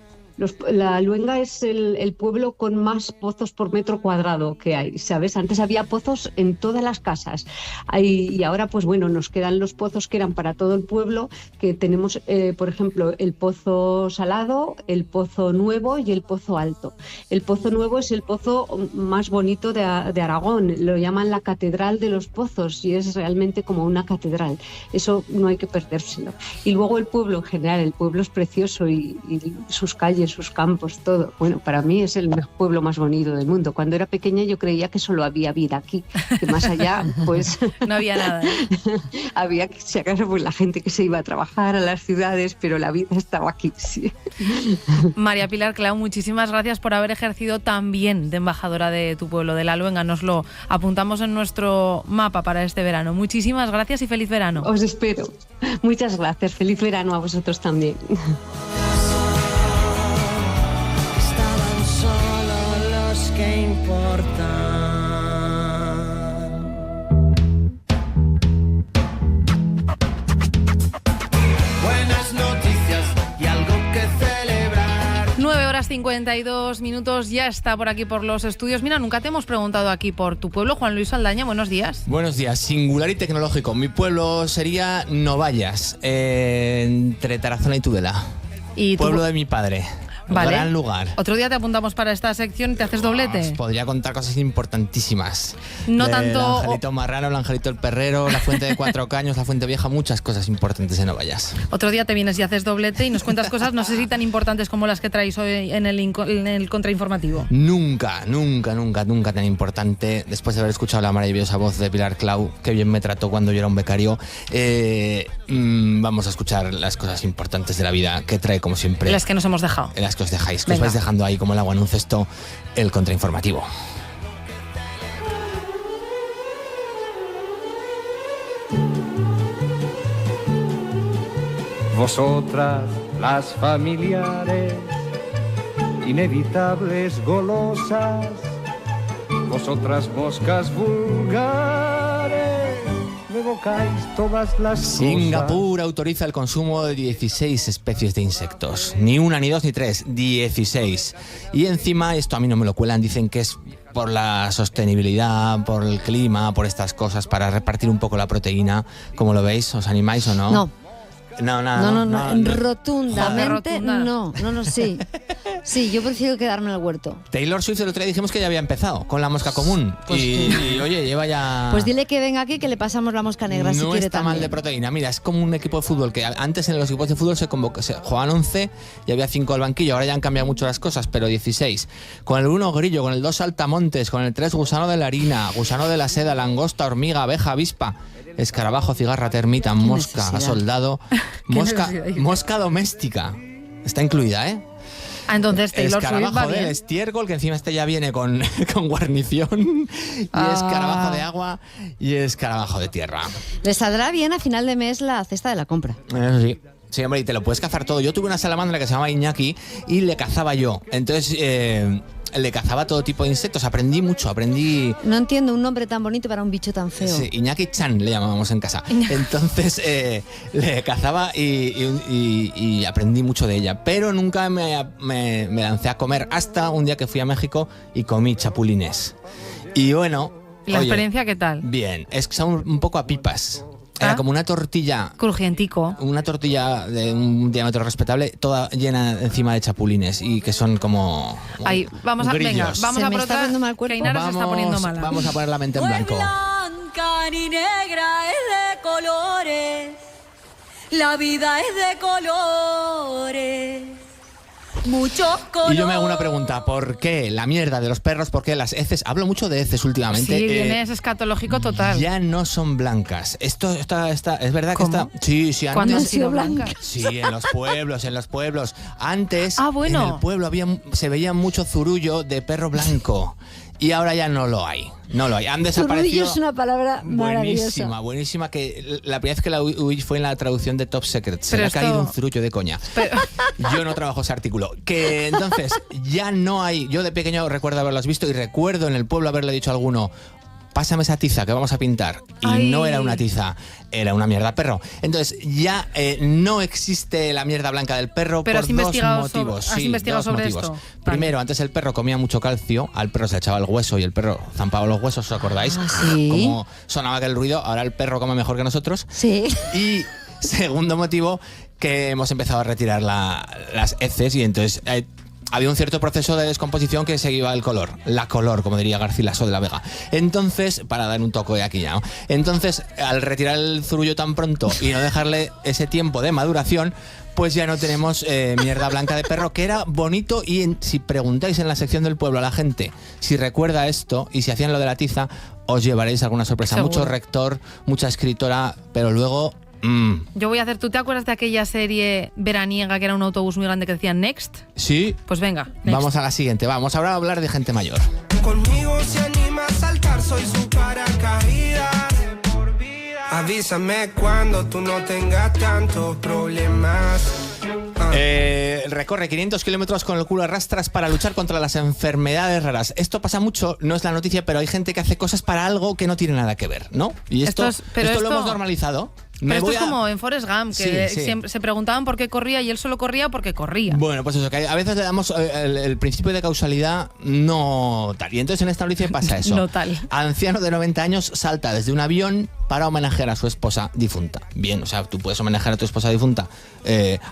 La Luenga es el pueblo con más pozos por metro cuadrado que hay, ¿sabes? Antes había pozos en todas las casas y ahora pues bueno, nos quedan los pozos que eran para todo el pueblo, que tenemos por ejemplo el pozo salado, el pozo nuevo y el pozo alto. El pozo nuevo es el pozo más bonito de Aragón, lo llaman la catedral de los pozos y es realmente como una catedral, eso no hay que perdérselo. Y luego el pueblo en general, el pueblo es precioso y sus calles, sus campos, todo. Bueno, para mí es el pueblo más bonito del mundo. Cuando era pequeña yo creía que solo había vida aquí, que más allá pues no había nada, ¿eh? Había, si acaso, pues la gente que se iba a trabajar a las ciudades, pero la vida estaba aquí, sí. María Pilar Clau, muchísimas gracias por haber ejercido tan bien de embajadora de tu pueblo, de La Luenga. Nos lo apuntamos en nuestro mapa para este verano. Muchísimas gracias y feliz verano. Os espero. Muchas gracias. Feliz verano a vosotros también. Que importa. 9:52, ya está por aquí por los estudios. Mira, nunca te hemos preguntado aquí por tu pueblo. Juan Luis Saldaña, buenos días. Buenos días, singular y tecnológico. Mi pueblo sería Novallas, entre Tarazona y Tudela. ¿Y pueblo de mi padre. Vale. Gran lugar. Otro día te apuntamos para esta sección y te haces doblete. Os podría contar cosas importantísimas. No tanto... El Angelito Marrano, el Angelito el Perrero, la Fuente de Cuatro Caños, la Fuente Vieja, muchas cosas importantes en Novallas. Otro día te vienes y haces doblete y nos cuentas cosas, no sé si tan importantes como las que traéis hoy en el contrainformativo. Nunca tan importante. Después de haber escuchado la maravillosa voz de Pilar Clau, que bien me trató cuando yo era un becario, vamos a escuchar las cosas importantes de la vida que trae, como siempre. Las que nos hemos dejado. Las que os dejáis, que os vais dejando ahí como el agua en un cesto, el contrainformativo. Vosotras, las familiares, inevitables golosas, vosotras moscas vulgares, me evocáis todas las Singapur autoriza el consumo de 16 especies de insectos. Ni una, ni dos, ni tres, 16. Y encima, esto a mí no me lo cuelan, dicen que es por la sostenibilidad, por el clima, por estas cosas, para repartir un poco la proteína. ¿Cómo lo veis? ¿Os animáis o no? No. No, rotundamente no, sí. Sí, yo prefiero quedarme en el huerto. Taylor Swift el otro día dijimos que ya había empezado con la mosca común. Pues y oye, lleva ya... Pues dile que venga aquí que le pasamos la mosca negra si quiere también. No está mal de proteína. Mira, es como un equipo de fútbol que antes en los equipos de fútbol se jugaban 11 y había 5 al banquillo. Ahora ya han cambiado mucho las cosas, pero 16. Con el 1 grillo, con el 2 saltamontes, con el 3 gusano de la harina, gusano de la seda, langosta, hormiga, abeja, avispa, escarabajo, cigarra, termita, mosca, soldado, mosca doméstica. Está incluida, ¿eh? Entonces Taylor Swift va escarabajo bien. del estiércol, que encima este ya viene con guarnición, y escarabajo de agua y escarabajo de tierra. Le saldrá bien a final de mes la cesta de la compra. Eso sí. Sí, hombre, y te lo puedes cazar todo. Yo tuve una salamandra que se llamaba Iñaki y le cazaba yo. Entonces, le cazaba todo tipo de insectos. Aprendí mucho, No entiendo un nombre tan bonito para un bicho tan feo. Sí, Iñaki Chan le llamábamos en casa. Entonces, le cazaba y aprendí mucho de ella. Pero nunca me lancé a comer hasta un día que fui a México y comí chapulines. Y bueno... ¿Y la experiencia qué tal? Bien, es que son un poco a pipas. Era como una tortilla... Crujientico. Una tortilla de un diámetro respetable, toda llena encima de chapulines y que son como... Ahí, vamos a... grillos. Venga, vamos a por otra, que Ainara se está poniendo mala. Vamos a poner la mente en blanco. Blanca ni negra, es de colores. La vida es de colores. Muchos colores. Y yo me hago una pregunta, ¿por qué la mierda de los perros, por qué las heces, hablo mucho de heces últimamente, Sí, vienes escatológico total. ya no son blancas? Esto está es verdad que está... Sí, antes... ¿Cuándo han sido blancas? Sí, en los pueblos. Antes, bueno. en el pueblo se veía mucho zurullo de perro blanco. Y ahora ya no lo hay. Han desaparecido. Zurullo es una palabra maravillosa. Buenísima, que la primera vez que la oí fue en la traducción de Top Secret. Se le ha caído un zurullo de coña. Yo no trabajo ese artículo. Que entonces ya no hay... Yo de pequeño recuerdo haberlos visto y recuerdo en el pueblo haberle dicho a alguno: pásame esa tiza que vamos a pintar. Y no era una tiza, era una mierda perro. Entonces ya no existe la mierda blanca del perro. Pero por dos motivos. ¿Has investigado sobre esto? Primero, antes el perro comía mucho calcio, al perro se le echaba el hueso y el perro zampaba los huesos, ¿os acordáis? Sí. Como sonaba aquel ruido, ahora el perro come mejor que nosotros. Sí. Y segundo motivo, que hemos empezado a retirar las heces y entonces... había un cierto proceso de descomposición que seguía el color. La color, como diría Garcilaso de la Vega. Entonces, para dar un toque aquí ya, ¿no? Entonces, al retirar el zurullo tan pronto y no dejarle ese tiempo de maduración, pues ya no tenemos mierda blanca de perro, que era bonito. Y si preguntáis en la sección del pueblo a la gente si recuerda esto y si hacían lo de la tiza, os llevaréis alguna sorpresa. Seguro. Mucho rector, mucha escritora, pero luego... Yo voy a hacer... ¿Tú te acuerdas de aquella serie veraniega que era un autobús muy grande que decía Next? Sí. Pues venga, next. Vamos a la siguiente. Vamos ahora a hablar de gente mayor. Conmigo se anima a saltar, soy su paracaídas. Avísame cuando tú no tengas tantos problemas. Recorre 500 kilómetros con el culo a rastras para luchar contra las enfermedades raras. Esto pasa mucho, no es la noticia, pero hay gente que hace cosas para algo que no tiene nada que ver, ¿no? Y esto lo hemos normalizado. Pero esto es como en Forrest Gump, que siempre se preguntaban por qué corría y él solo corría porque corría. Bueno, pues eso, que a veces le damos el principio de causalidad no tal. Y entonces en esta noticia pasa eso. No tal. Anciano de 90 años salta desde un avión para homenajear a su esposa difunta. Bien, o sea, tú puedes homenajear a tu esposa difunta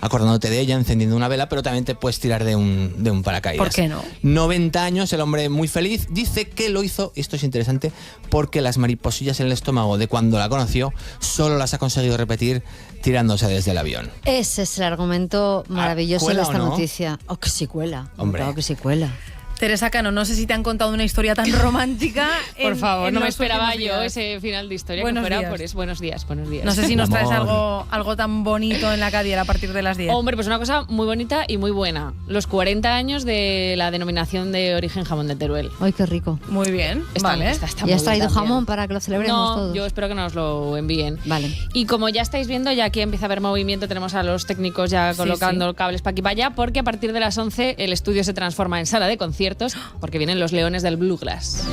acordándote de ella, encendiendo una vela, pero también te puedes tirar de un paracaídas. ¿Por qué no? 90 años, el hombre muy feliz, dice que lo hizo, y esto es interesante, porque las mariposillas en el estómago de cuando la conoció solo las ha conseguido repetir tirándose desde el avión. Ese es el argumento maravilloso de esta ¿Cuela o no? noticia. Oh, que sí cuela. Hombre. Claro que sí cuela. Teresa Cano, no sé si te han contado una historia tan romántica. Por favor, no me los esperaba últimos yo días. ese final de historia. Buenos que fuera días. por eso. Buenos días, buenos días. No sé si nos Amor. traes algo tan bonito en la Cadiel a partir de las 10. Hombre, pues una cosa muy bonita y muy buena. Los 40 años de la denominación de origen jamón de Teruel. Ay, qué rico. Muy bien, Vale. ¿Y has traído jamón para que lo celebremos No, todos? yo espero que nos lo envíen. Vale. Y como ya estáis viendo, ya aquí empieza a haber movimiento, tenemos a los técnicos ya Sí, colocando cables para aquí y para allá, porque a partir de las 11 el estudio se transforma en sala de conciertos, porque vienen los leones del Bluegrass.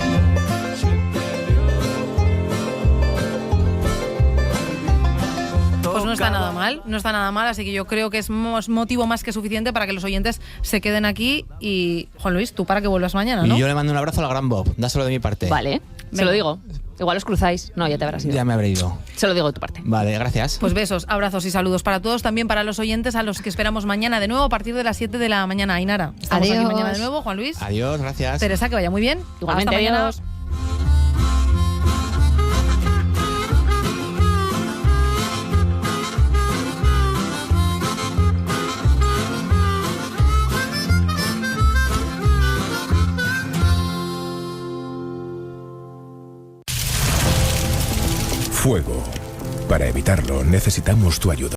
Pues no está nada mal, así que yo creo que es motivo más que suficiente para que los oyentes se queden aquí. Y Juan Luis, tú para que vuelvas mañana, ¿no? Y yo le mando un abrazo a la gran Bob, dáselo de mi parte. Vale, se lo digo. Igual os cruzáis. No, ya te habrás ido. Ya me habré ido. Se lo digo de tu parte. Vale, gracias. Pues besos, abrazos y saludos para todos, también para los oyentes a los que esperamos mañana de nuevo a partir de las 7 de la mañana. Ainara, estamos aquí Adiós. mañana de nuevo, Juan Luis. Adiós, gracias. Teresa, que vaya muy bien. Igualmente, Hasta mañana. adiós. Fuego. Para evitarlo necesitamos tu ayuda.